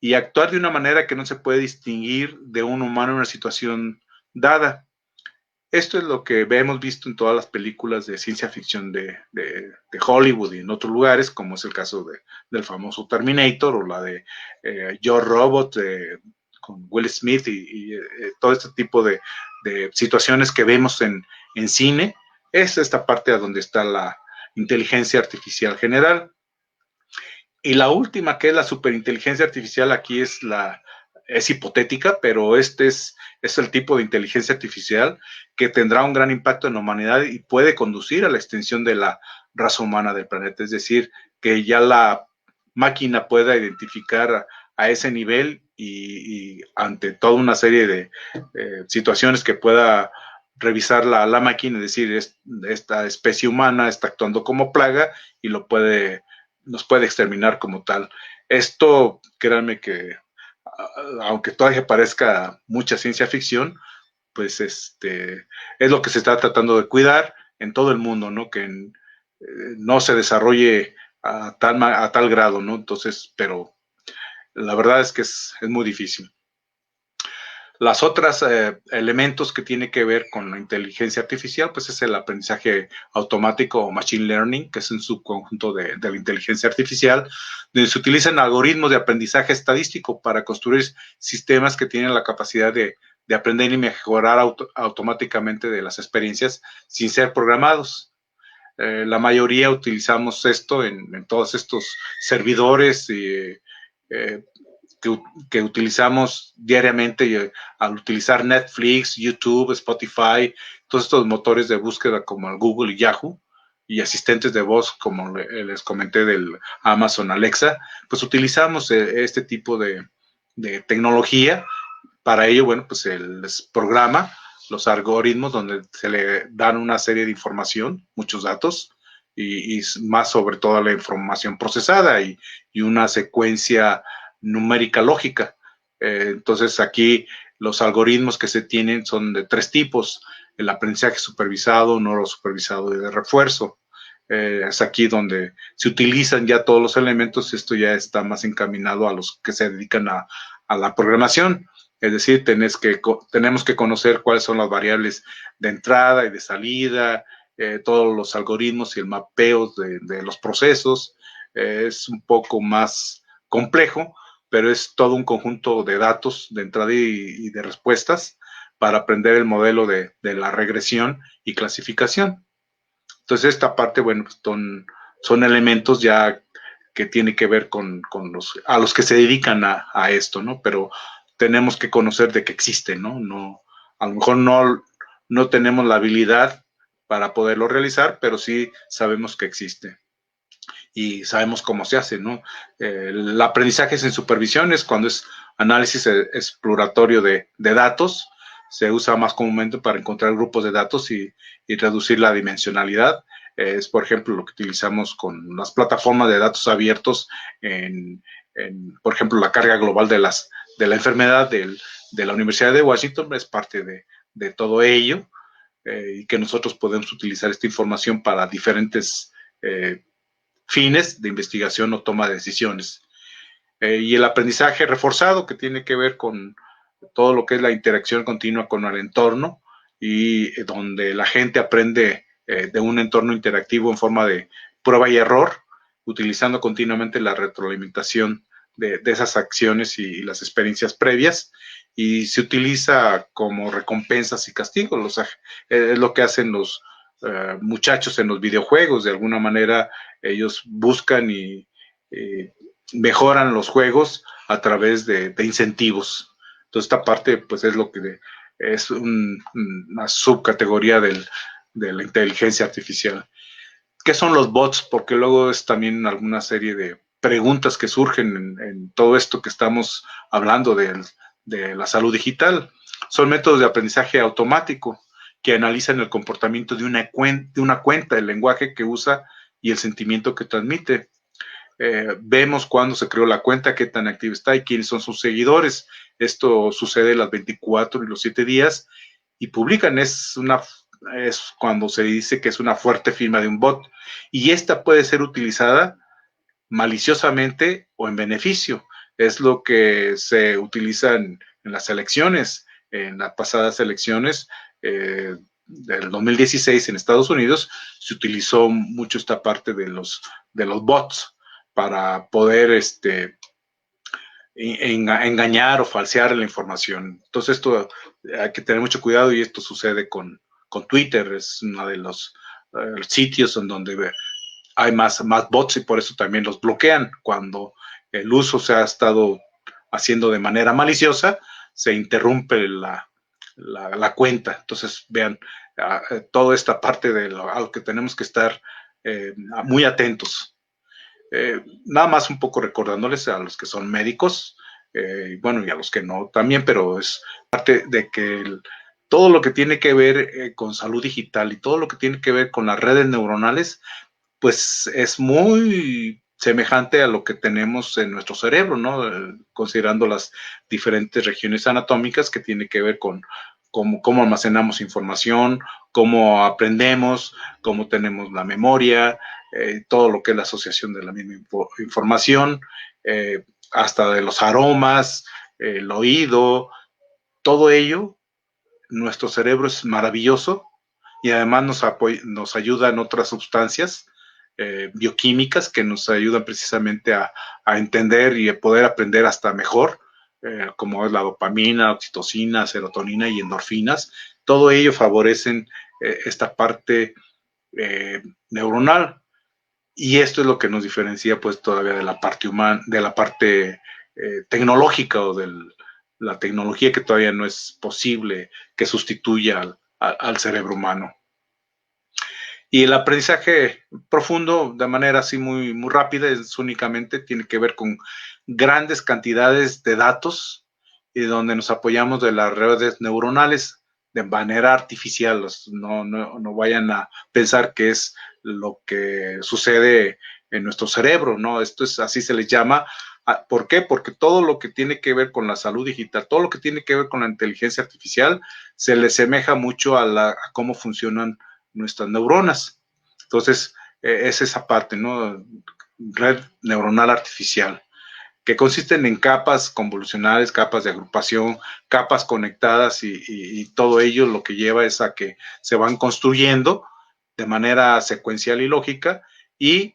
y actuar de una manera que no se puede distinguir de un humano en una situación dada. Esto es lo que hemos visto en todas las películas de ciencia ficción de Hollywood y en otros lugares, como es el caso del famoso Terminator o la de Yo Robot con Will Smith y todo este tipo de situaciones que vemos en cine. Es esta parte a donde está la inteligencia artificial general. Y la última, que es la superinteligencia artificial, aquí es hipotética, pero este es el tipo de inteligencia artificial que tendrá un gran impacto en la humanidad y puede conducir a la extensión de la raza humana del planeta. Es decir, que ya la máquina pueda identificar a ese nivel y ante toda una serie de situaciones que pueda revisar la máquina y decir, esta especie humana está actuando como plaga y nos puede exterminar como tal. Esto, créanme que, aunque todavía parezca mucha ciencia ficción, pues es lo que se está tratando de cuidar en todo el mundo, ¿no? Que no se desarrolle a tal grado, ¿no? Entonces, pero la verdad es que es muy difícil. Las otras elementos que tiene que ver con la inteligencia artificial, pues es el aprendizaje automático o machine learning, que es un subconjunto de la inteligencia artificial, donde se utilizan algoritmos de aprendizaje estadístico para construir sistemas que tienen la capacidad de aprender y mejorar automáticamente de las experiencias sin ser programados. La mayoría utilizamos esto en todos estos servidores y que utilizamos diariamente al utilizar Netflix, YouTube, Spotify, todos estos motores de búsqueda como el Google y Yahoo y asistentes de voz como les comenté del Amazon Alexa, pues utilizamos este tipo de tecnología. Para ello, bueno, pues les programa los algoritmos donde se le dan una serie de información, muchos datos, y más sobre todo la información procesada y una secuencia numérica lógica. Entonces aquí los algoritmos que se tienen son de tres tipos: el aprendizaje supervisado, no supervisado y de refuerzo. Es aquí donde se utilizan ya todos los elementos. Esto ya está más encaminado a los que se dedican a la programación. Es decir, tenemos que conocer cuáles son las variables de entrada y de salida, todos los algoritmos y el mapeo de los procesos. Es un poco más complejo, pero es todo un conjunto de datos de entrada y de respuestas para aprender el modelo de la regresión y clasificación. Entonces, esta parte, bueno, pues son elementos ya que tiene que ver con a los que se dedican a esto, ¿no? Pero tenemos que conocer de que existen, ¿no? A lo mejor no tenemos la habilidad para poderlo realizar, pero sí sabemos que existe y sabemos cómo se hace, ¿no? El aprendizaje sin supervisión es cuando es análisis exploratorio de datos. Se usa más comúnmente para encontrar grupos de datos y reducir la dimensionalidad. Es, por ejemplo, lo que utilizamos con las plataformas de datos abiertos por ejemplo, la carga global de la enfermedad de la Universidad de Washington es parte de todo ello, y que nosotros podemos utilizar esta información para diferentes fines de investigación o toma de decisiones. y el aprendizaje reforzado, que tiene que ver con todo lo que es la interacción continua con el entorno y donde la gente aprende de un entorno interactivo en forma de prueba y error, utilizando continuamente la retroalimentación de esas acciones y las experiencias previas, y se utiliza como recompensas y castigos. Es lo que hacen los muchachos en los videojuegos. De alguna manera ellos buscan y mejoran los juegos a través de incentivos. Entonces esta parte pues es lo que es una subcategoría de la inteligencia artificial. ¿Qué son los bots? Porque luego es también alguna serie de preguntas que surgen en todo esto que estamos hablando de la salud digital. Son métodos de aprendizaje automático que analizan el comportamiento de una cuenta, el lenguaje que usa y el sentimiento que transmite. Vemos cuándo se creó la cuenta, qué tan activa está y quiénes son sus seguidores. Esto sucede las 24 y los 7 días y publican. Es cuando se dice que es una fuerte firma de un bot, y esta puede ser utilizada maliciosamente o en beneficio. Es lo que se utiliza en las elecciones, en las pasadas elecciones del 2016 en Estados Unidos. Se utilizó mucho esta parte de los bots para poder engañar o falsear la información. Entonces esto hay que tener mucho cuidado, y esto sucede con Twitter. Es uno de los sitios en donde hay más bots, y por eso también los bloquean. Cuando el uso se ha estado haciendo de manera maliciosa, se interrumpe la cuenta. Entonces vean toda esta parte de a lo que tenemos que estar muy atentos. Nada más un poco recordándoles a los que son médicos, bueno, y a los que no también, pero es parte de que todo lo que tiene que ver con salud digital y todo lo que tiene que ver con las redes neuronales, pues es muy semejante a lo que tenemos en nuestro cerebro, ¿no? Considerando las diferentes regiones anatómicas, que tiene que ver con cómo almacenamos información, cómo aprendemos, cómo tenemos la memoria, todo lo que es la asociación de la misma información, hasta de los aromas, el oído, todo ello. Nuestro cerebro es maravilloso, y además nos ayuda en otras sustancias bioquímicas que nos ayudan precisamente a entender y a poder aprender hasta mejor, como es la dopamina, oxitocina, serotonina y endorfinas. Todo ello favorecen esta parte neuronal, y esto es lo que nos diferencia pues todavía de la parte humana, de la parte tecnológica, o de la tecnología, que todavía no es posible que sustituya al cerebro humano. Y el aprendizaje profundo, de manera así muy, muy rápida, es únicamente tiene que ver con grandes cantidades de datos, y donde nos apoyamos de las redes neuronales de manera artificial. No vayan a pensar que es lo que sucede en nuestro cerebro, ¿no? Esto es, así se les llama. ¿Por qué? Porque todo lo que tiene que ver con la salud digital, todo lo que tiene que ver con la inteligencia artificial, se le semeja mucho a cómo funcionan nuestras neuronas. Entonces, es esa parte, ¿no? Red neuronal artificial, que consisten en capas convolucionales, capas de agrupación, capas conectadas, y todo ello lo que lleva es a que se van construyendo de manera secuencial y lógica, y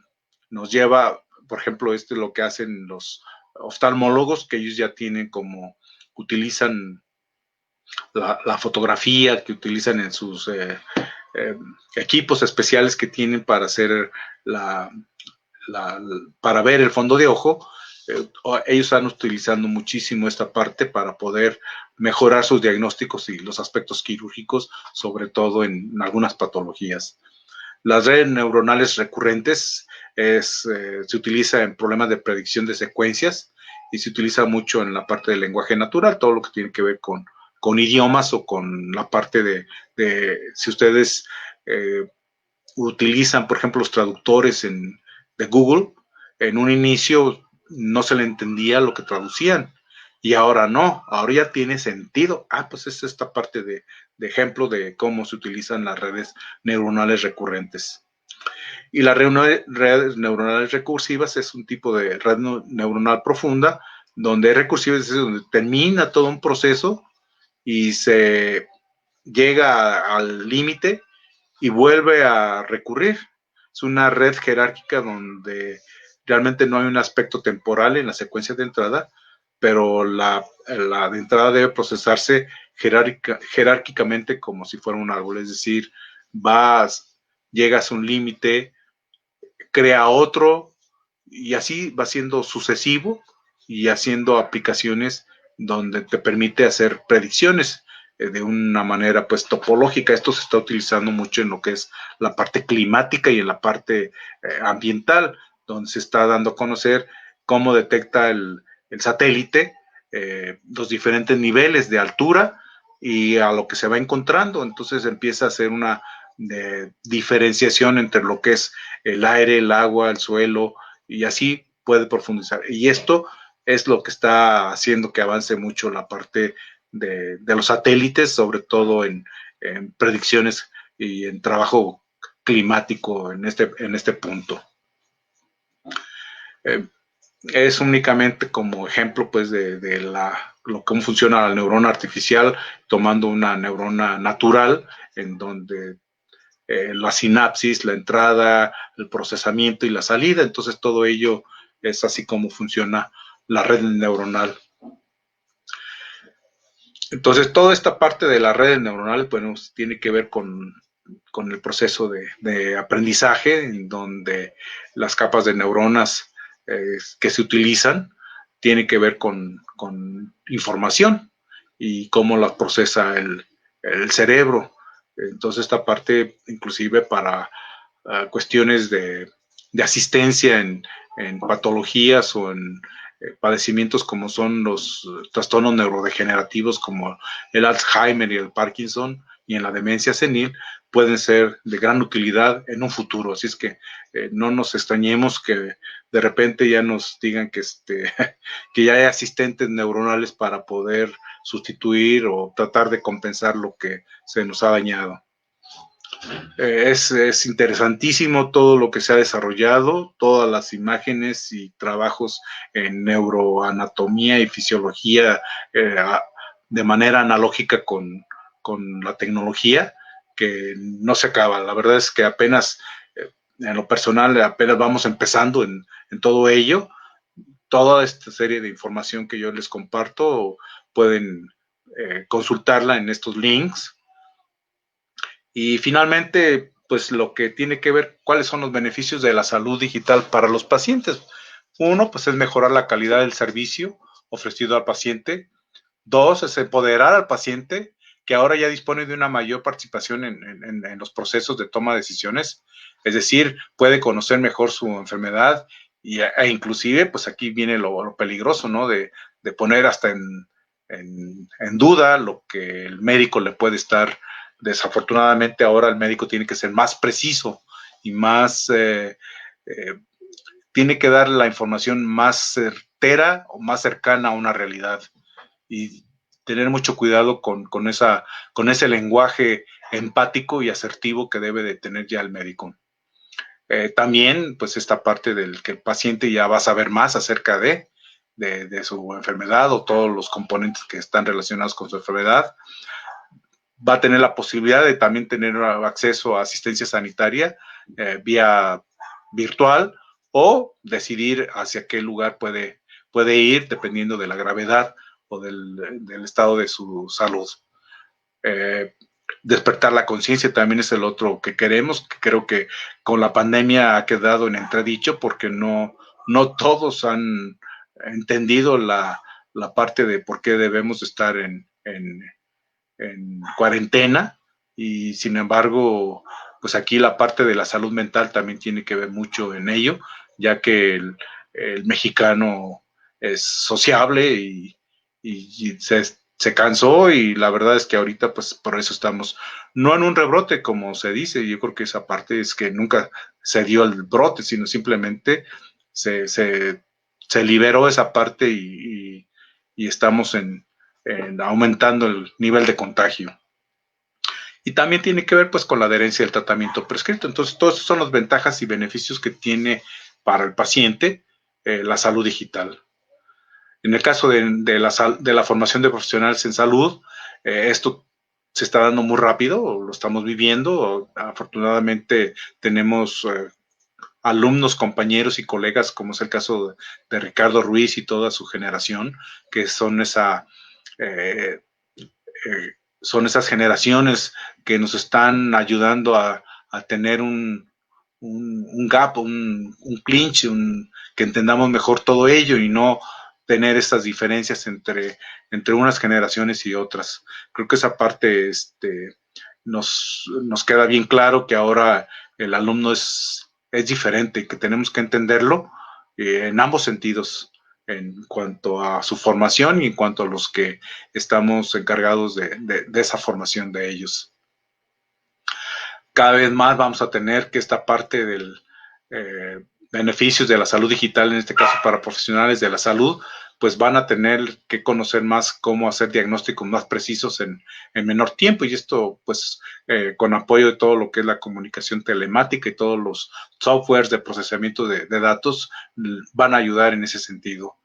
nos lleva, por ejemplo, esto es lo que hacen los oftalmólogos, que ellos ya tienen utilizan la fotografía, que utilizan en sus equipos especiales que tienen para hacer para ver el fondo de ojo. Ellos están utilizando muchísimo esta parte para poder mejorar sus diagnósticos y los aspectos quirúrgicos, sobre todo en algunas patologías. Las redes neuronales recurrentes se utiliza en problemas de predicción de secuencias, y se utiliza mucho en la parte del lenguaje natural, todo lo que tiene que ver con idiomas, o con la parte de si ustedes utilizan, por ejemplo, los traductores de Google. En un inicio no se le entendía lo que traducían, y ahora no, ahora ya tiene sentido. Pues es esta parte de ejemplo de cómo se utilizan las redes neuronales recurrentes. Y las redes neuronales recursivas es un tipo de red neuronal profunda, donde es recursiva, es decir, donde termina todo un proceso y se llega al límite y vuelve a recurrir. Es una red jerárquica donde realmente no hay un aspecto temporal en la secuencia de entrada, pero la de entrada debe procesarse jerárquicamente como si fuera un árbol, es decir, llegas a un límite, crea otro y así va siendo sucesivo y haciendo aplicaciones donde te permite hacer predicciones de una manera pues topológica. Esto se está utilizando mucho en lo que es la parte climática y en la parte ambiental, donde se está dando a conocer cómo detecta el satélite los diferentes niveles de altura y a lo que se va encontrando. Entonces empieza a hacer una diferenciación entre lo que es el aire, el agua, el suelo, y así puede profundizar. Y esto es lo que está haciendo que avance mucho la parte de los satélites, sobre todo en predicciones y en trabajo climático en este punto. Es únicamente como ejemplo pues cómo funciona la neurona artificial tomando una neurona natural en donde la sinapsis, la entrada, el procesamiento y la salida. Entonces todo ello es así como funciona la red neuronal. Entonces toda esta parte de la red neuronal bueno, tiene que ver con el proceso de aprendizaje, en donde las capas de neuronas que se utilizan tienen que ver con información y cómo la procesa el cerebro. Entonces esta parte inclusive para cuestiones de asistencia en patologías o en padecimientos como son los trastornos neurodegenerativos como el Alzheimer y el Parkinson y en la demencia senil pueden ser de gran utilidad en un futuro. Así es que no nos extrañemos que de repente ya nos digan que ya hay asistentes neuronales para poder sustituir o tratar de compensar lo que se nos ha dañado. Es interesantísimo todo lo que se ha desarrollado, todas las imágenes y trabajos en neuroanatomía y fisiología de manera analógica con la tecnología, que no se acaba. La verdad es que apenas, en lo personal, apenas vamos empezando en todo ello. Toda esta serie de información que yo les comparto pueden consultarla en estos links. Y finalmente, pues lo que tiene que ver, cuáles son los beneficios de la salud digital para los pacientes. Uno, pues es mejorar la calidad del servicio ofrecido al paciente. Dos, es empoderar al paciente, que ahora ya dispone de una mayor participación en los procesos de toma de decisiones. Es decir, puede conocer mejor su enfermedad e inclusive, pues aquí viene lo peligroso, ¿no? De poner hasta en duda lo que el médico le puede estar. Desafortunadamente ahora el médico tiene que ser más preciso y más, tiene que dar la información más certera o más cercana a una realidad y tener mucho cuidado con ese lenguaje empático y asertivo que debe de tener ya el médico. También, pues esta parte del que el paciente ya va a saber más acerca de su enfermedad o todos los componentes que están relacionados con su enfermedad. Va a tener la posibilidad de también tener acceso a asistencia sanitaria vía virtual o decidir hacia qué lugar puede ir dependiendo de la gravedad o del estado de su salud. Despertar la conciencia también es el otro que queremos, que creo que con la pandemia ha quedado en entredicho porque no todos han entendido la parte de por qué debemos estar en cuarentena y sin embargo, pues aquí la parte de la salud mental también tiene que ver mucho en ello, ya que el mexicano es sociable y se cansó y la verdad es que ahorita pues por eso estamos no en un rebrote como se dice, yo creo que esa parte es que nunca se dio el brote, sino simplemente se liberó esa parte y estamos aumentando el nivel de contagio. Y también tiene que ver pues con la adherencia del tratamiento prescrito. Entonces, todas esas son las ventajas y beneficios que tiene para el paciente la salud digital. En el caso de la formación de profesionales en salud, esto se está dando muy rápido, lo estamos viviendo. Afortunadamente tenemos alumnos, compañeros y colegas, como es el caso de Ricardo Ruiz y toda su generación, que eh, son esas generaciones que nos están ayudando a tener un gap, un clinch, que entendamos mejor todo ello y no tener estas diferencias entre unas generaciones y otras. Creo que esa parte nos queda bien claro que ahora el alumno es diferente, que tenemos que entenderlo en ambos sentidos, en cuanto a su formación y en cuanto a los que estamos encargados de esa formación de ellos. Cada vez más vamos a tener que esta parte del beneficios de la salud digital, en este caso para profesionales de la salud, pues van a tener que conocer más cómo hacer diagnósticos más precisos en menor tiempo, y esto pues con apoyo de todo lo que es la comunicación telemática y todos los softwares de procesamiento de datos van a ayudar en ese sentido.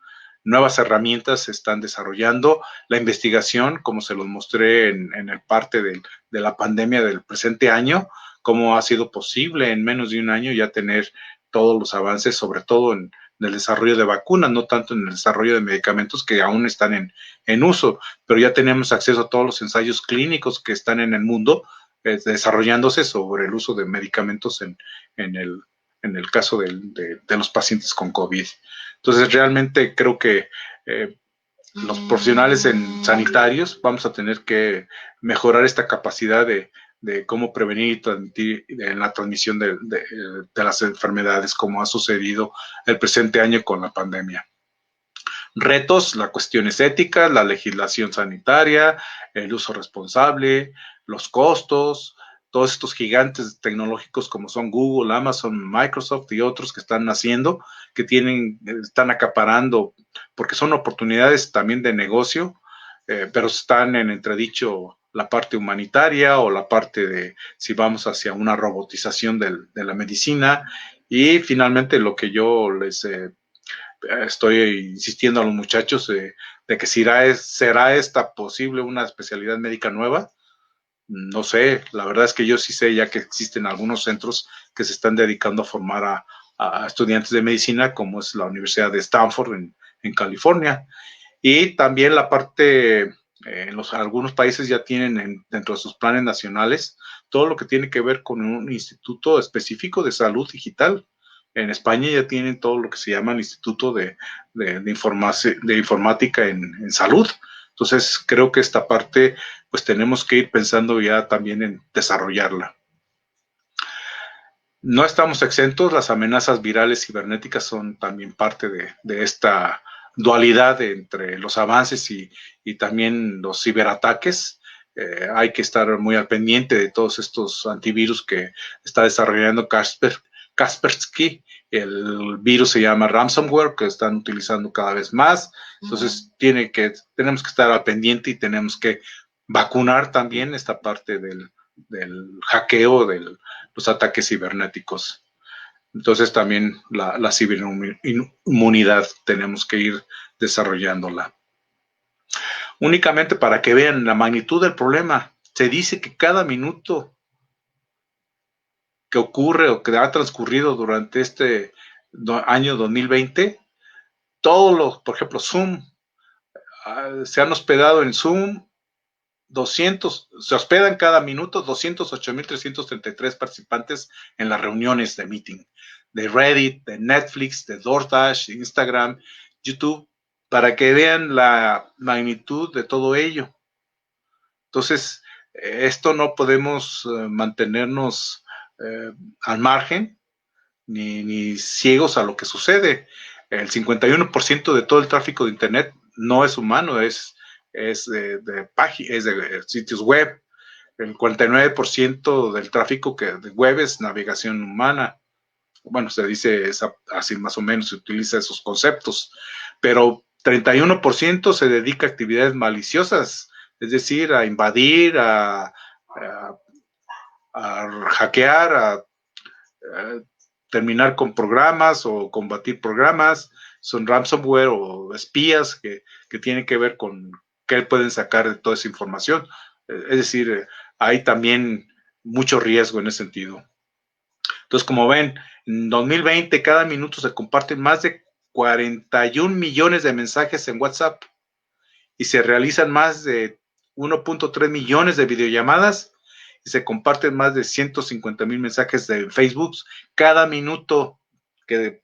Nuevas herramientas se están desarrollando, la investigación, como se los mostré en el parte de la pandemia del presente año, cómo ha sido posible en menos de un año ya tener todos los avances, sobre todo en el desarrollo de vacunas, no tanto en el desarrollo de medicamentos que aún están en uso, pero ya tenemos acceso a todos los ensayos clínicos que están en el mundo desarrollándose sobre el uso de medicamentos en el caso de los pacientes con COVID. Entonces, realmente creo que los profesionales sanitarios vamos a tener que mejorar esta capacidad de cómo prevenir y transmitir en la transmisión de las enfermedades, como ha sucedido el presente año con la pandemia. Retos, las cuestiones éticas, la legislación sanitaria, el uso responsable, los costos, todos estos gigantes tecnológicos como son Google, Amazon, Microsoft y otros que están naciendo, que están acaparando, porque son oportunidades también de negocio, pero están en entredicho la parte humanitaria o la parte de si vamos hacia una robotización de la medicina. Y finalmente lo que yo les estoy insistiendo a los muchachos de que será esta posible una especialidad médica nueva. No sé, la verdad es que yo sí sé ya que existen algunos centros que se están dedicando a formar a estudiantes de medicina, como es la Universidad de Stanford en California. Y también la parte, algunos países ya tienen dentro de sus planes nacionales todo lo que tiene que ver con un instituto específico de salud digital. En España ya tienen todo lo que se llama el Instituto de Informática en Salud. Entonces, creo que esta parte, pues tenemos que ir pensando ya también en desarrollarla. No estamos exentos, las amenazas virales cibernéticas son también parte de esta dualidad entre los avances y también los ciberataques. Hay que estar muy al pendiente de todos estos antivirus que está desarrollando Kaspersky. El virus se llama ransomware, que están utilizando cada vez más. Entonces, tenemos que estar al pendiente y tenemos que vacunar también esta parte del hackeo, los ataques cibernéticos. Entonces también la ciberinmunidad tenemos que ir desarrollándola. Únicamente para que vean la magnitud del problema, se dice que cada minuto que ocurre o que ha transcurrido durante este año 2020, por ejemplo, Zoom, se han hospedado en Zoom 200, se hospedan cada minuto 208,333 participantes en las reuniones de meeting, de Reddit, de Netflix, de DoorDash, Instagram, YouTube, para que vean la magnitud de todo ello. Entonces, esto no podemos mantenernos al margen ni ciegos a lo que sucede. El 51% de todo el tráfico de Internet no es humano, es de sitios web. El 49% del tráfico de web es navegación humana. Bueno, se dice así más o menos, se utiliza esos conceptos, pero 31% se dedica a actividades maliciosas, es decir, a invadir, a hackear, a terminar con programas o combatir programas. Son ransomware o espías que tienen que ver con qué pueden sacar de toda esa información. Es decir, hay también mucho riesgo en ese sentido. Entonces, como ven, en 2020 cada minuto se comparten más de 41 millones de mensajes en WhatsApp y se realizan más de 1.3 millones de videollamadas y se comparten más de 150,000 mensajes de Facebook cada minuto de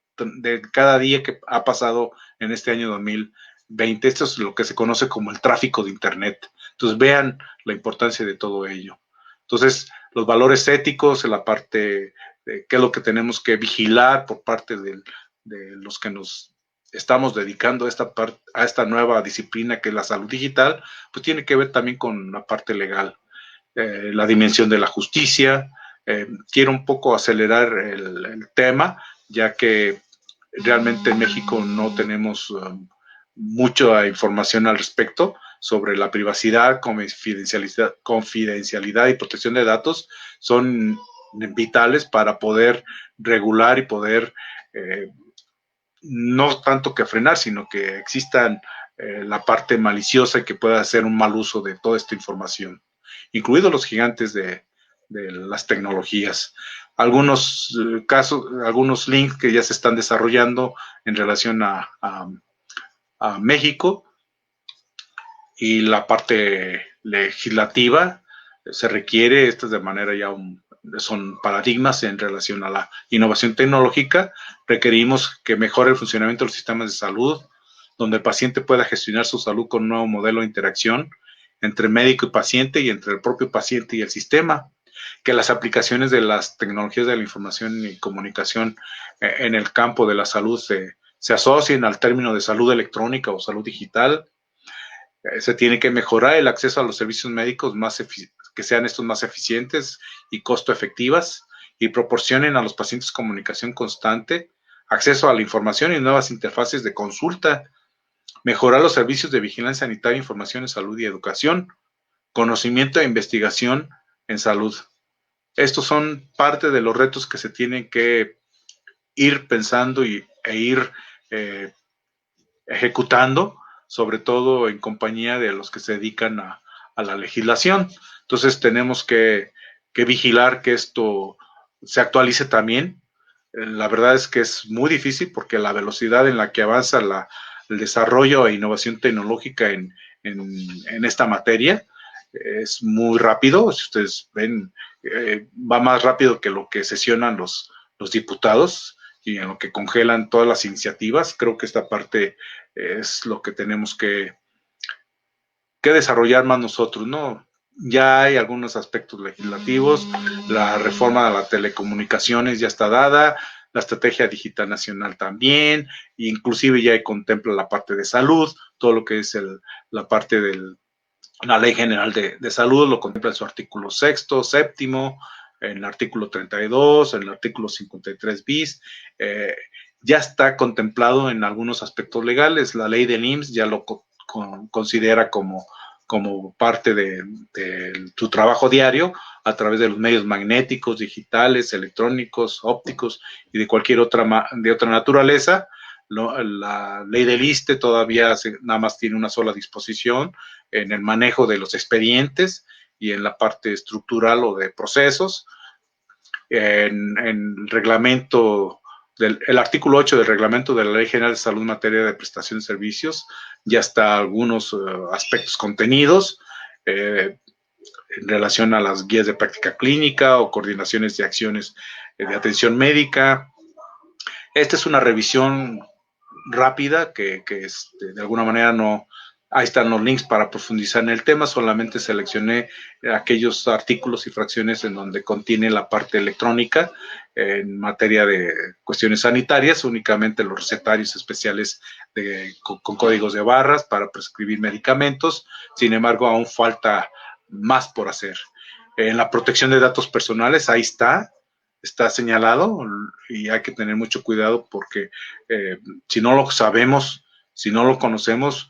cada día que ha pasado en este año 2020. Esto es lo que se conoce como el tráfico de Internet. Entonces vean la importancia de todo ello. Entonces, los valores éticos, la parte de qué es lo que tenemos que vigilar por parte de los que nos estamos dedicando a esta nueva disciplina que es la salud digital, pues tiene que ver también con la parte legal, la dimensión de la justicia. Quiero un poco acelerar el tema, ya que realmente en México no tenemos mucha información al respecto sobre la privacidad, confidencialidad y protección de datos. Son vitales para poder regular y poder no tanto que frenar, sino que existan la parte maliciosa y que pueda hacer un mal uso de toda esta información, incluidos los gigantes de las tecnologías. Algunos casos, algunos links que ya se están desarrollando en relación a México y la parte legislativa se requiere, esto de manera ya son paradigmas en relación a la innovación tecnológica. Requerimos que mejore el funcionamiento de los sistemas de salud, donde el paciente pueda gestionar su salud con un nuevo modelo de interacción entre médico y paciente y entre el propio paciente y el sistema. Que las aplicaciones de las tecnologías de la información y comunicación en el campo de la salud se asocien al término de salud electrónica o salud digital. Se tiene que mejorar el acceso a los servicios médicos que sean estos más eficientes y costo efectivas y proporcionen a los pacientes comunicación constante, acceso a la información y nuevas interfaces de consulta, mejorar los servicios de vigilancia sanitaria, información en salud y educación, conocimiento e investigación en salud. Estos son parte de los retos que se tienen que ir pensando e ir ejecutando, sobre todo en compañía de los que se dedican a la legislación. Entonces tenemos que vigilar que esto se actualice también. La verdad es que es muy difícil porque la velocidad en la que avanza el desarrollo e innovación tecnológica en esta materia es muy rápido. Si ustedes ven, va más rápido que lo que sesionan los diputados y en lo que congelan todas las iniciativas. Creo que esta parte es lo que tenemos que desarrollar más nosotros, ¿no? Ya hay algunos aspectos legislativos, la reforma de las telecomunicaciones ya está dada, la estrategia digital nacional también, inclusive ya contempla la parte de salud, todo lo que es la parte de la Ley General de Salud, lo contempla en su artículo 6º, 7º, en el artículo 32, en el artículo 53 bis, ya está contemplado en algunos aspectos legales. La ley del IMSS ya lo considera como parte de tu trabajo diario a través de los medios magnéticos, digitales, electrónicos, ópticos y de cualquier otra naturaleza. La ley del ISSSTE todavía nada más tiene una sola disposición en el manejo de los expedientes y en la parte estructural o de procesos. En el reglamento, el artículo 8 del reglamento de la Ley General de Salud en materia de prestación de servicios, ya está algunos aspectos contenidos en relación a las guías de práctica clínica o coordinaciones de acciones de atención médica. Esta es una revisión rápida que de alguna manera no. Ahí están los links para profundizar en el tema. Solamente seleccioné aquellos artículos y fracciones en donde contiene la parte electrónica en materia de cuestiones sanitarias, únicamente los recetarios especiales con códigos de barras para prescribir medicamentos. Sin embargo, aún falta más por hacer. En la protección de datos personales, ahí está señalado y hay que tener mucho cuidado porque si no lo sabemos, si no lo conocemos,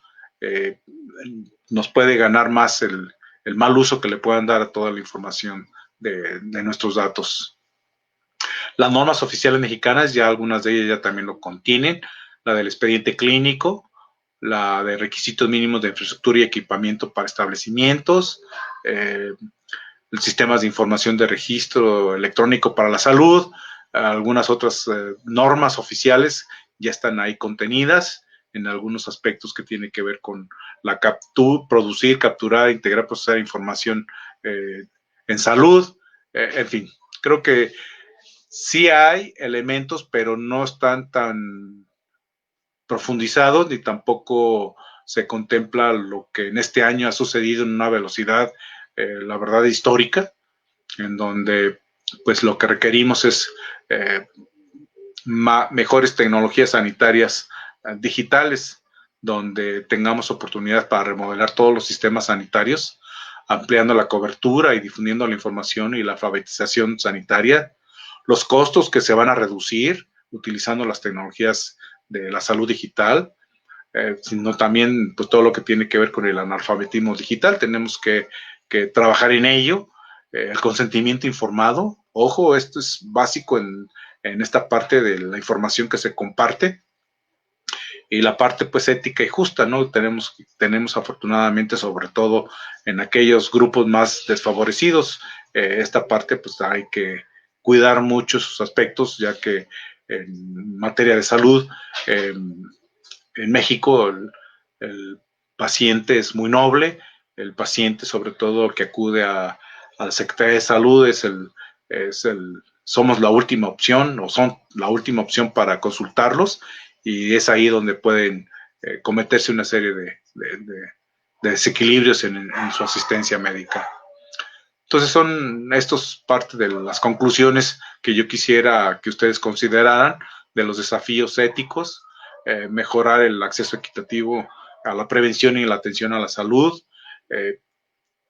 nos puede ganar más el mal uso que le puedan dar a toda la información de nuestros datos. Las normas oficiales mexicanas, ya algunas de ellas ya también lo contienen, la del expediente clínico, la de requisitos mínimos de infraestructura y equipamiento para establecimientos, sistemas de información de registro electrónico para la salud, algunas otras normas oficiales ya están ahí contenidas en algunos aspectos que tienen que ver con la producir, capturar, integrar, procesar información en salud, en fin, creo que sí hay elementos, pero no están tan profundizados ni tampoco se contempla lo que en este año ha sucedido en una velocidad, la verdad, histórica, en donde pues lo que requerimos es mejores tecnologías sanitarias digitales, donde tengamos oportunidad para remodelar todos los sistemas sanitarios, ampliando la cobertura y difundiendo la información y la alfabetización sanitaria, los costos que se van a reducir utilizando las tecnologías de la salud digital, sino también pues, todo lo que tiene que ver con el analfabetismo digital. Tenemos que trabajar en ello. El consentimiento informado, ojo, esto es básico en esta parte de la información que se comparte, y la parte pues ética y justa, ¿no? Tenemos afortunadamente, sobre todo en aquellos grupos más desfavorecidos, esta parte pues hay que cuidar mucho sus aspectos, ya que en materia de salud, en México el paciente es muy noble, el paciente sobre todo que acude a la Secretaría de Salud somos la última opción o son la última opción para consultarlos, y es ahí donde pueden cometerse una serie de desequilibrios en su asistencia médica. Entonces son estos parte de las conclusiones que yo quisiera que ustedes consideraran de los desafíos éticos, mejorar el acceso equitativo a la prevención y la atención a la salud.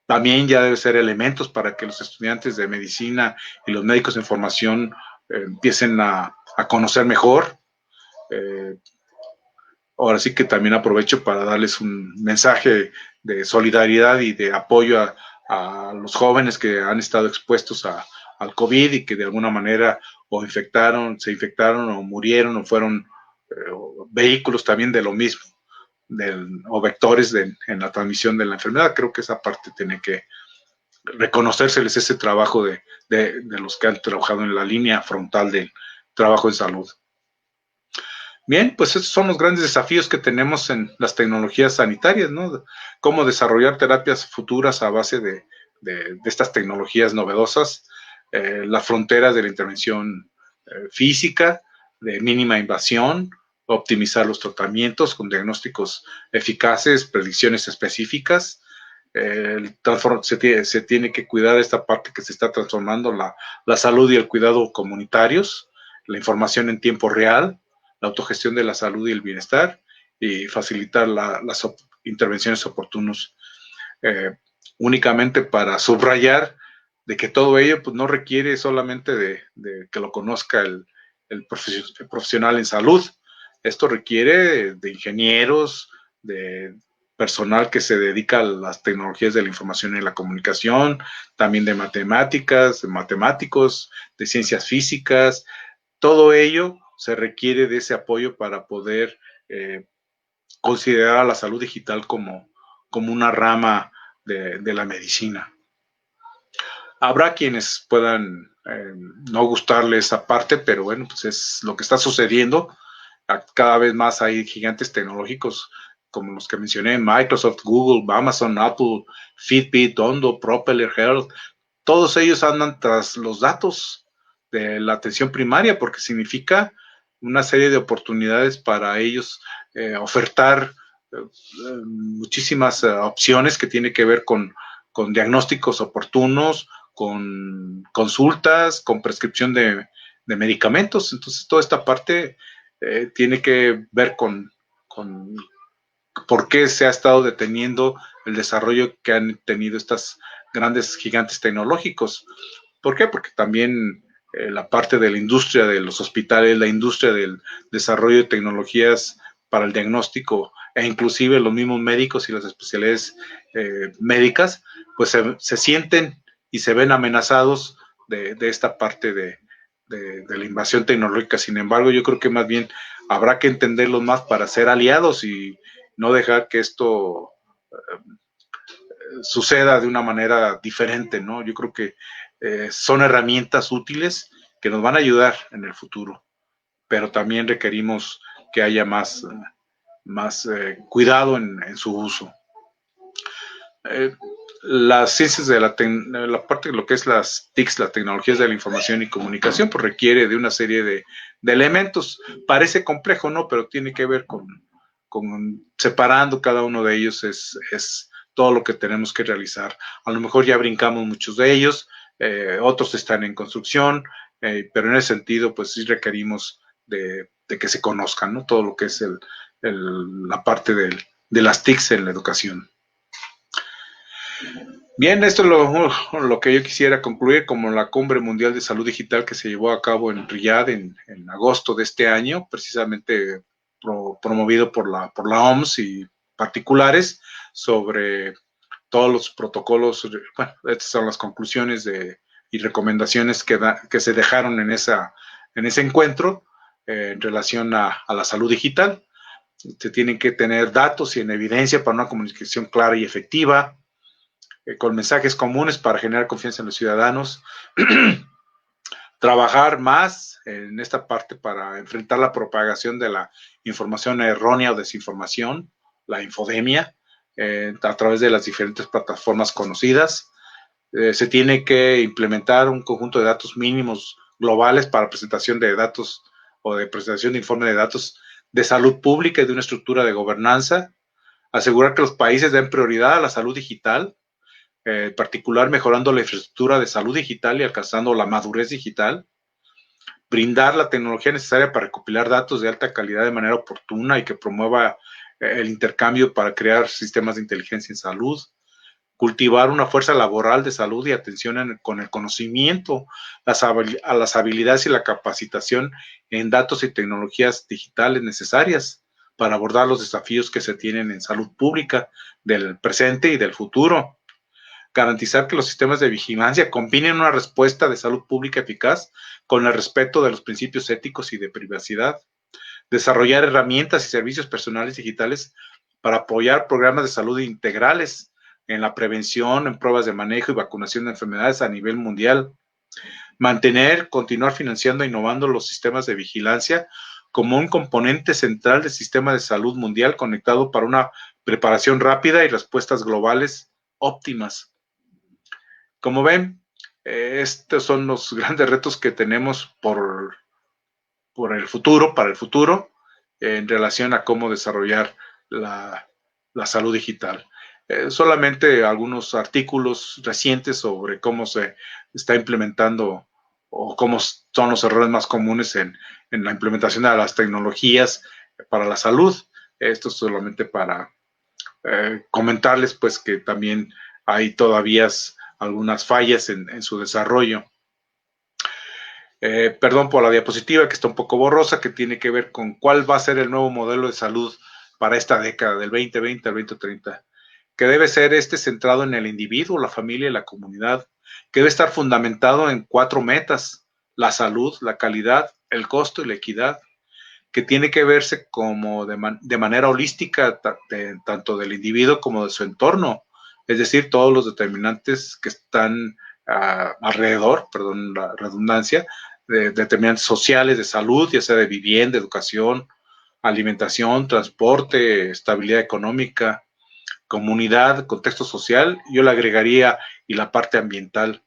También ya debe ser elementos para que los estudiantes de medicina y los médicos en formación empiecen a conocer mejor. Ahora sí que también aprovecho para darles un mensaje de solidaridad y de apoyo a los jóvenes que han estado expuestos al COVID y que de alguna manera o se infectaron o murieron o fueron vehículos también de lo mismo, o vectores en la transmisión de la enfermedad. Creo que esa parte tiene que reconocérseles ese trabajo de los que han trabajado en la línea frontal del trabajo en salud. Bien, pues esos son los grandes desafíos que tenemos en las tecnologías sanitarias, ¿no? Cómo desarrollar terapias futuras a base de estas tecnologías novedosas, las fronteras de la intervención física, de mínima invasión, optimizar los tratamientos con diagnósticos eficaces, predicciones específicas. Se tiene que cuidar esta parte que se está transformando, la salud y el cuidado comunitarios, la información en tiempo real, la autogestión de la salud y el bienestar, y facilitar las intervenciones oportunas, únicamente para subrayar de que todo ello pues, no requiere solamente de que lo conozca el profesional en salud. Esto requiere de ingenieros, de personal que se dedica a las tecnologías de la información y la comunicación, también de matemáticas, de matemáticos, de ciencias físicas. Todo ello se requiere de ese apoyo para poder considerar a la salud digital como una rama de la medicina. Habrá quienes puedan no gustarle esa parte, pero bueno, pues es lo que está sucediendo. Cada vez más hay gigantes tecnológicos como los que mencioné, Microsoft, Google, Amazon, Apple, Fitbit, Ondo, Propeller Health. Todos ellos andan tras los datos de la atención primaria, porque significa una serie de oportunidades para ellos ofertar muchísimas opciones que tienen que ver con diagnósticos oportunos, con consultas, con prescripción de medicamentos. Entonces, toda esta parte tiene que ver con por qué se ha estado deteniendo el desarrollo que han tenido estas grandes gigantes tecnológicos. ¿Por qué? Porque también la parte de la industria de los hospitales, la industria del desarrollo de tecnologías para el diagnóstico, e inclusive los mismos médicos y las especialidades médicas, pues se sienten y se ven amenazados de esta parte de la invasión tecnológica. Sin embargo, yo creo que más bien habrá que entenderlos más para ser aliados y no dejar que esto suceda de una manera diferente, ¿no? Yo creo que son herramientas útiles que nos van a ayudar en el futuro, pero también requerimos que haya más cuidado en su uso. Las ciencias de la parte de lo que es las TICs, las tecnologías de la información y comunicación, pues requiere de una serie de elementos. Parece complejo, ¿no? Pero tiene que ver con separando cada uno de ellos es todo lo que tenemos que realizar. A lo mejor ya brincamos muchos de ellos, otros están en construcción, pero en ese sentido, pues sí requerimos de que se conozcan, ¿no? Todo lo que es la parte de las TICs en la educación. Bien, esto es lo que yo quisiera concluir como la Cumbre Mundial de Salud Digital que se llevó a cabo en Riyadh en agosto de este año, precisamente promovido por la OMS y particulares sobre todos los protocolos. Bueno, estas son las conclusiones y recomendaciones que se dejaron en ese encuentro en relación a la salud digital. Se tienen que tener datos y en evidencia para una comunicación clara y efectiva, con mensajes comunes para generar confianza en los ciudadanos, trabajar más en esta parte para enfrentar la propagación de la información errónea o desinformación, la infodemia, a través de las diferentes plataformas conocidas. Se tiene que implementar un conjunto de datos mínimos globales para presentación de datos o de presentación de informe de datos de salud pública y de una estructura de gobernanza. Asegurar que los países den prioridad a la salud digital, en particular mejorando la infraestructura de salud digital y alcanzando la madurez digital. Brindar la tecnología necesaria para recopilar datos de alta calidad de manera oportuna y que promueva el intercambio para crear sistemas de inteligencia en salud. Cultivar una fuerza laboral de salud y atención con el conocimiento, a las habilidades y la capacitación en datos y tecnologías digitales necesarias para abordar los desafíos que se tienen en salud pública del presente y del futuro. Garantizar que los sistemas de vigilancia combinen una respuesta de salud pública eficaz con el respeto de los principios éticos y de privacidad. Desarrollar herramientas y servicios personales digitales para apoyar programas de salud integrales en la prevención, en pruebas de manejo y vacunación de enfermedades a nivel mundial. Continuar financiando e innovando los sistemas de vigilancia como un componente central del sistema de salud mundial conectado para una preparación rápida y respuestas globales óptimas. Como ven, estos son los grandes retos que tenemos para el futuro, en relación a cómo desarrollar la salud digital. Solamente algunos artículos recientes sobre cómo se está implementando o cómo son los errores más comunes en la implementación de las tecnologías para la salud. Esto es solamente para comentarles pues que también hay todavía algunas fallas en su desarrollo. Perdón por la diapositiva que está un poco borrosa, que tiene que ver con cuál va a ser el nuevo modelo de salud para esta década, del 2020 al 2030, que debe ser centrado en el individuo, la familia y la comunidad, que debe estar fundamentado en 4 metas: la salud, la calidad, el costo y la equidad, que tiene que verse como de manera holística, tanto del individuo como de su entorno, es decir, todos los determinantes que están alrededor, perdón la redundancia, de determinantes sociales de salud, ya sea de vivienda, educación, alimentación, transporte, estabilidad económica, comunidad, contexto social. Yo le agregaría y la parte ambiental.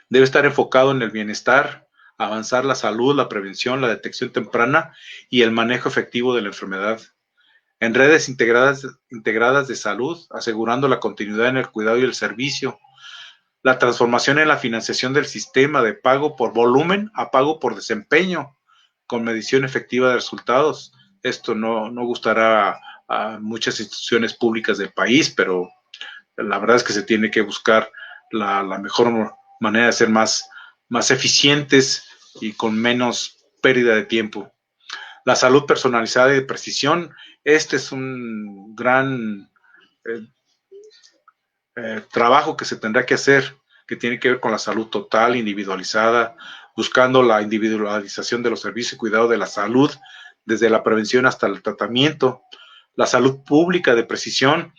Debe estar enfocado en el bienestar, avanzar la salud, la prevención, la detección temprana y el manejo efectivo de la enfermedad. En redes integradas de salud, asegurando la continuidad en el cuidado y el servicio. La transformación en la financiación del sistema de pago por volumen a pago por desempeño, con medición efectiva de resultados. Esto no gustará a muchas instituciones públicas del país, pero la verdad es que se tiene que buscar la mejor manera de ser más eficientes y con menos pérdida de tiempo. La salud personalizada y de precisión. Este es un gran trabajo que se tendrá que hacer que tiene que ver con la salud total, individualizada, buscando la individualización de los servicios y cuidado de la salud, desde la prevención hasta el tratamiento, la salud pública de precisión,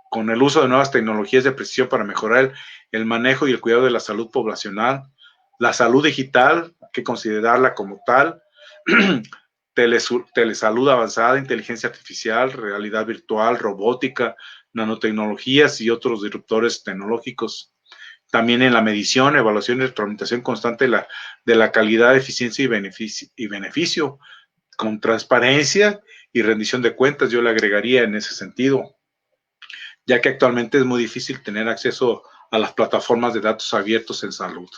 con el uso de nuevas tecnologías de precisión para mejorar el manejo y el cuidado de la salud poblacional, la salud digital, hay que considerarla como tal, telesalud avanzada, inteligencia artificial, realidad virtual, robótica, nanotecnologías y otros disruptores tecnológicos. También en la medición, evaluación y retroalimentación constante de la calidad, eficiencia y beneficio, con transparencia y rendición de cuentas, yo le agregaría en ese sentido, ya que actualmente es muy difícil tener acceso a las plataformas de datos abiertos en salud.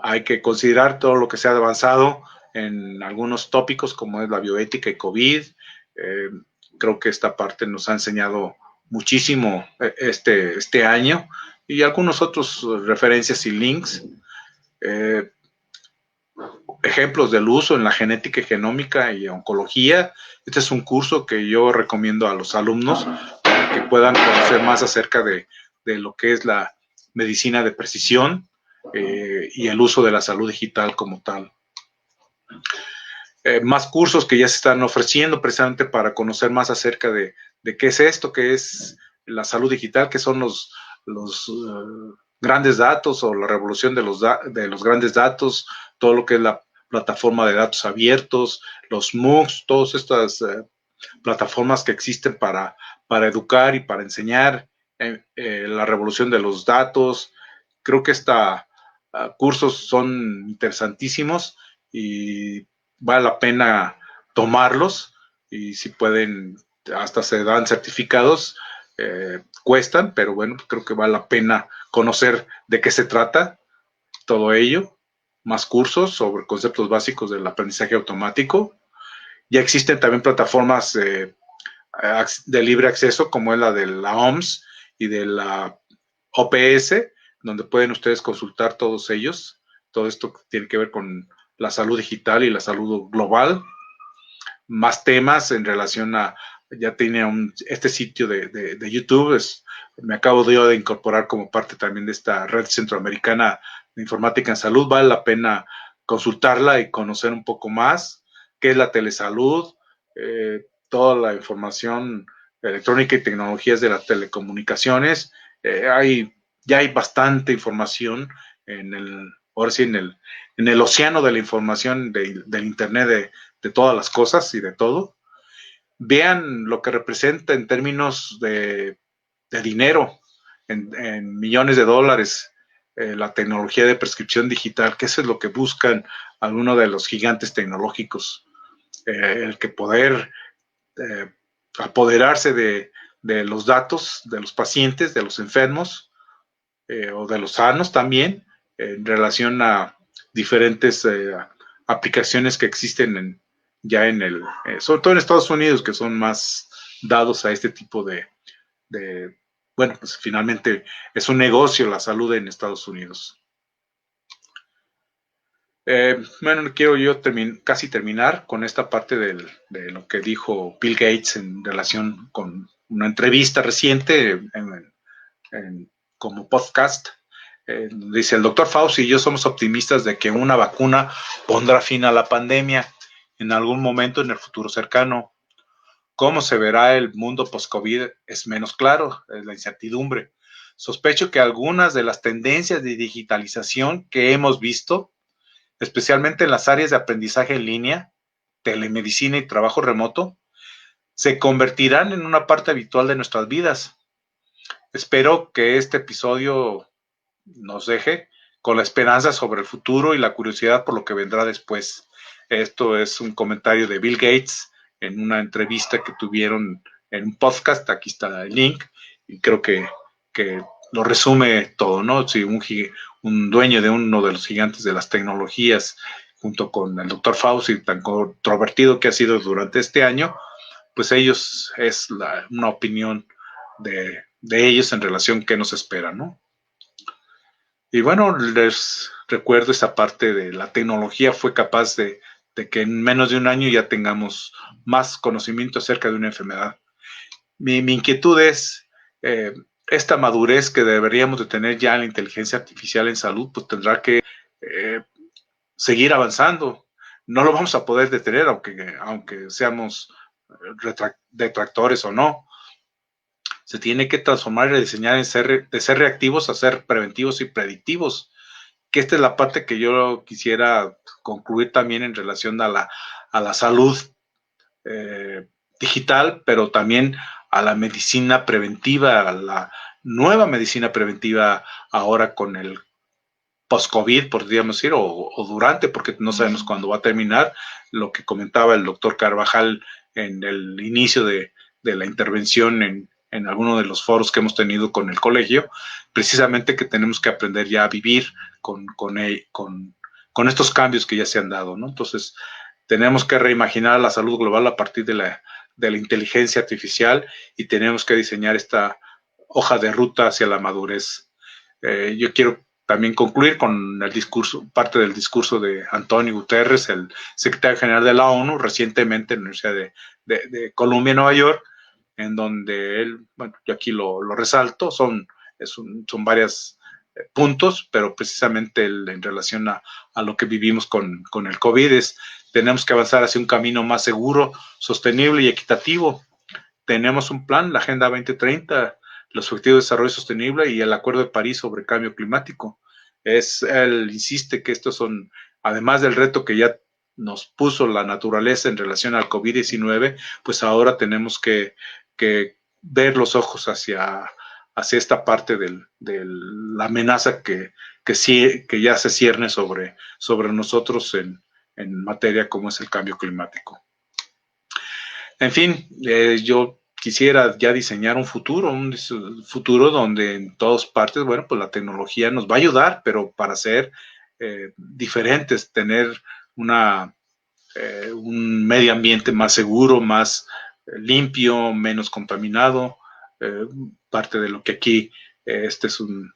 Hay que considerar todo lo que se ha avanzado en algunos tópicos como es la bioética y COVID. Creo que esta parte nos ha enseñado muchísimo este año y algunos otros referencias y links. Ejemplos del uso en la genética y genómica y oncología. Este es un curso que yo recomiendo a los alumnos para que puedan conocer más acerca de lo que es la medicina de precisión y el uso de la salud digital como tal. Más cursos que ya se están ofreciendo precisamente para conocer más acerca de qué es esto, qué es la salud digital, qué son los grandes datos o la revolución de los grandes datos, todo lo que es la plataforma de datos abiertos, los MOOCs, todas estas plataformas que existen para educar y para enseñar la revolución de los datos. Creo que estos cursos son interesantísimos y vale la pena tomarlos y si pueden, hasta se dan certificados, cuestan, pero bueno, creo que vale la pena conocer de qué se trata todo ello, más cursos sobre conceptos básicos del aprendizaje automático. Ya existen también plataformas de libre acceso como es la de la OMS y de la OPS, donde pueden ustedes consultar todos ellos. Todo esto tiene que ver con la salud digital y la salud global. Más temas en relación a, ya tiene este sitio de YouTube, me acabo de incorporar como parte también de esta red centroamericana de informática en salud. Vale la pena consultarla y conocer un poco más qué es la telesalud, toda la información electrónica y tecnologías de las telecomunicaciones. Ya hay bastante información ahora sí, en el océano de la información del Internet de todas las cosas y de todo. Vean lo que representa en términos de dinero, en millones de dólares, la tecnología de prescripción digital, que eso es lo que buscan algunos de los gigantes tecnológicos, el que poder apoderarse de los datos de los pacientes, de los enfermos o de los sanos también, en relación a diferentes aplicaciones que existen sobre todo en Estados Unidos, que son más dados a este tipo bueno, pues finalmente es un negocio la salud en Estados Unidos. Bueno, quiero yo casi terminar con esta parte de lo que dijo Bill Gates en relación con una entrevista reciente como podcast. Dice, el doctor Fauci y yo somos optimistas de que una vacuna pondrá fin a la pandemia en algún momento en el futuro cercano. ¿Cómo se verá el mundo post-COVID? Es menos claro, es la incertidumbre. Sospecho que algunas de las tendencias de digitalización que hemos visto, especialmente en las áreas de aprendizaje en línea, telemedicina y trabajo remoto, se convertirán en una parte habitual de nuestras vidas. Espero que este episodio nos deje con la esperanza sobre el futuro y la curiosidad por lo que vendrá después. Esto es un comentario de Bill Gates en una entrevista que tuvieron en un podcast. Aquí está el link y creo que lo resume todo, ¿no? Si un dueño de uno de los gigantes de las tecnologías, junto con el doctor Fauci, tan controvertido que ha sido durante este año, pues ellos es una opinión de ellos en relación a qué nos espera, ¿no? Y bueno, les recuerdo esa parte de la tecnología fue capaz de que en menos de un año ya tengamos más conocimiento acerca de una enfermedad. Mi inquietud es, esta madurez que deberíamos de tener ya en la inteligencia artificial en salud, pues tendrá que seguir avanzando. No lo vamos a poder detener, aunque seamos detractores o no. Se tiene que transformar y rediseñar de ser reactivos a ser preventivos y predictivos. Que esta es la parte que yo quisiera concluir también en relación a la salud digital, pero también a la medicina preventiva, a la nueva medicina preventiva ahora con el post-COVID, podríamos decir, o durante, porque no sabemos cuándo va a terminar, lo que comentaba el doctor Carvajal en el inicio de la intervención en alguno de los foros que hemos tenido con el colegio, precisamente que tenemos que aprender ya a vivir con estos cambios que ya se han dado, ¿no? Entonces, tenemos que reimaginar la salud global a partir de la inteligencia artificial y tenemos que diseñar esta hoja de ruta hacia la madurez. Yo quiero también concluir con el discurso, parte del discurso de Antonio Guterres, el secretario general de la ONU, recientemente en la Universidad de Columbia, Nueva York, en donde él, bueno, yo aquí lo resalto, son varios puntos, pero precisamente en relación a lo que vivimos con el COVID tenemos que avanzar hacia un camino más seguro, sostenible y equitativo. Tenemos un plan, la Agenda 2030, los Objetivos de Desarrollo Sostenible y el Acuerdo de París sobre Cambio Climático. Él insiste que estos son, además del reto que ya nos puso la naturaleza en relación al COVID-19, pues ahora tenemos que ver los ojos hacia esta parte de la amenaza que ya se cierne sobre nosotros en materia como es el cambio climático. En fin, yo quisiera ya diseñar un futuro donde en todas partes, bueno, pues la tecnología nos va a ayudar, pero para ser diferentes, tener un medio ambiente más seguro, más limpio, menos contaminado, parte de lo que aquí este es un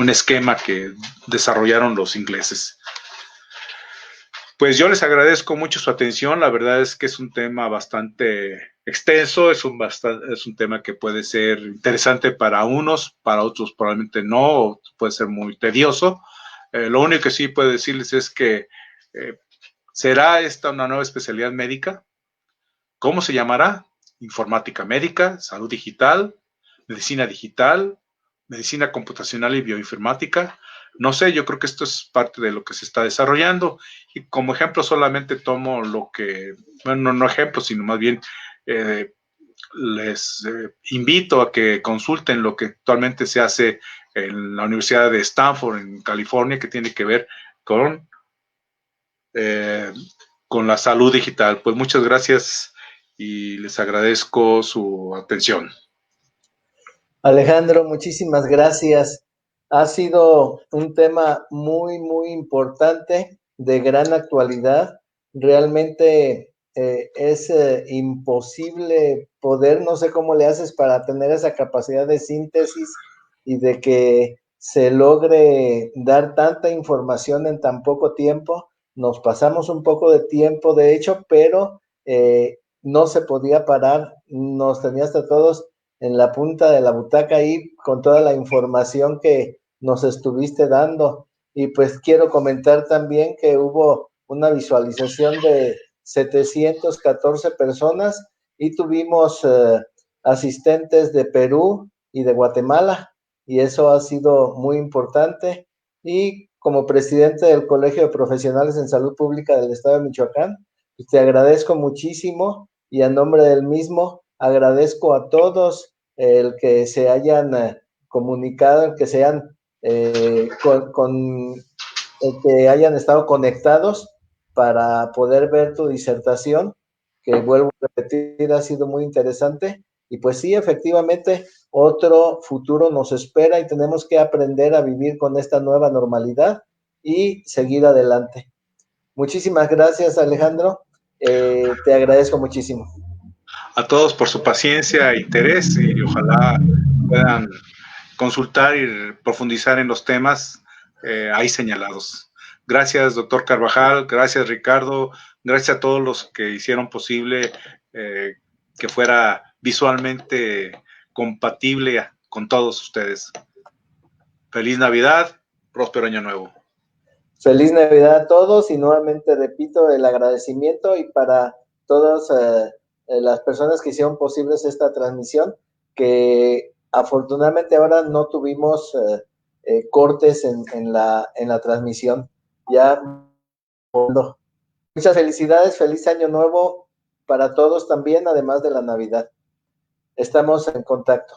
esquema que desarrollaron los ingleses. Pues yo les agradezco mucho su atención. La verdad es que es un tema bastante extenso, es un tema que puede ser interesante para unos, para otros probablemente no, puede ser muy tedioso. Lo único que sí puedo decirles es que ¿será esta una nueva especialidad médica? ¿Cómo se llamará? Informática médica, salud digital, medicina computacional y bioinformática. No sé, yo creo que esto es parte de lo que se está desarrollando y como ejemplo solamente tomo lo que, bueno, no ejemplo, sino más bien les invito a que consulten lo que actualmente se hace en la Universidad de Stanford, en California, que tiene que ver con la salud digital. Pues muchas gracias y les agradezco su atención. Alejandro, muchísimas gracias. Ha sido un tema muy, muy importante, de gran actualidad. Realmente es imposible poder, no sé cómo le haces para tener esa capacidad de síntesis y de que se logre dar tanta información en tan poco tiempo. Nos pasamos un poco de tiempo, de hecho, pero no se podía parar. Nos tenía hasta todos en la punta de la butaca ahí con toda la información que nos estuviste dando. Y pues quiero comentar también que hubo una visualización de 714 personas y tuvimos asistentes de Perú y de Guatemala, y eso ha sido muy importante. Y como presidente del Colegio de Profesionales en Salud Pública del Estado de Michoacán, pues te agradezco muchísimo y a nombre del mismo agradezco a todos el que se hayan comunicado, el que sean el que hayan estado conectados para poder ver tu disertación, que vuelvo a repetir, ha sido muy interesante. Y pues sí, efectivamente, otro futuro nos espera y tenemos que aprender a vivir con esta nueva normalidad y seguir adelante. Muchísimas gracias, Alejandro. Te agradezco muchísimo. A todos por su paciencia e interés y ojalá puedan consultar y profundizar en los temas ahí señalados. Gracias, doctor Carvajal, gracias, Ricardo, gracias a todos los que hicieron posible que fuera visualmente compatible con todos ustedes. Feliz Navidad, próspero año nuevo. Feliz Navidad a todos y nuevamente repito el agradecimiento y para todas las personas que hicieron posibles esta transmisión, que afortunadamente ahora no tuvimos cortes en la transmisión. Ya, muchas felicidades, feliz año nuevo para todos también, además de la Navidad. Estamos en contacto.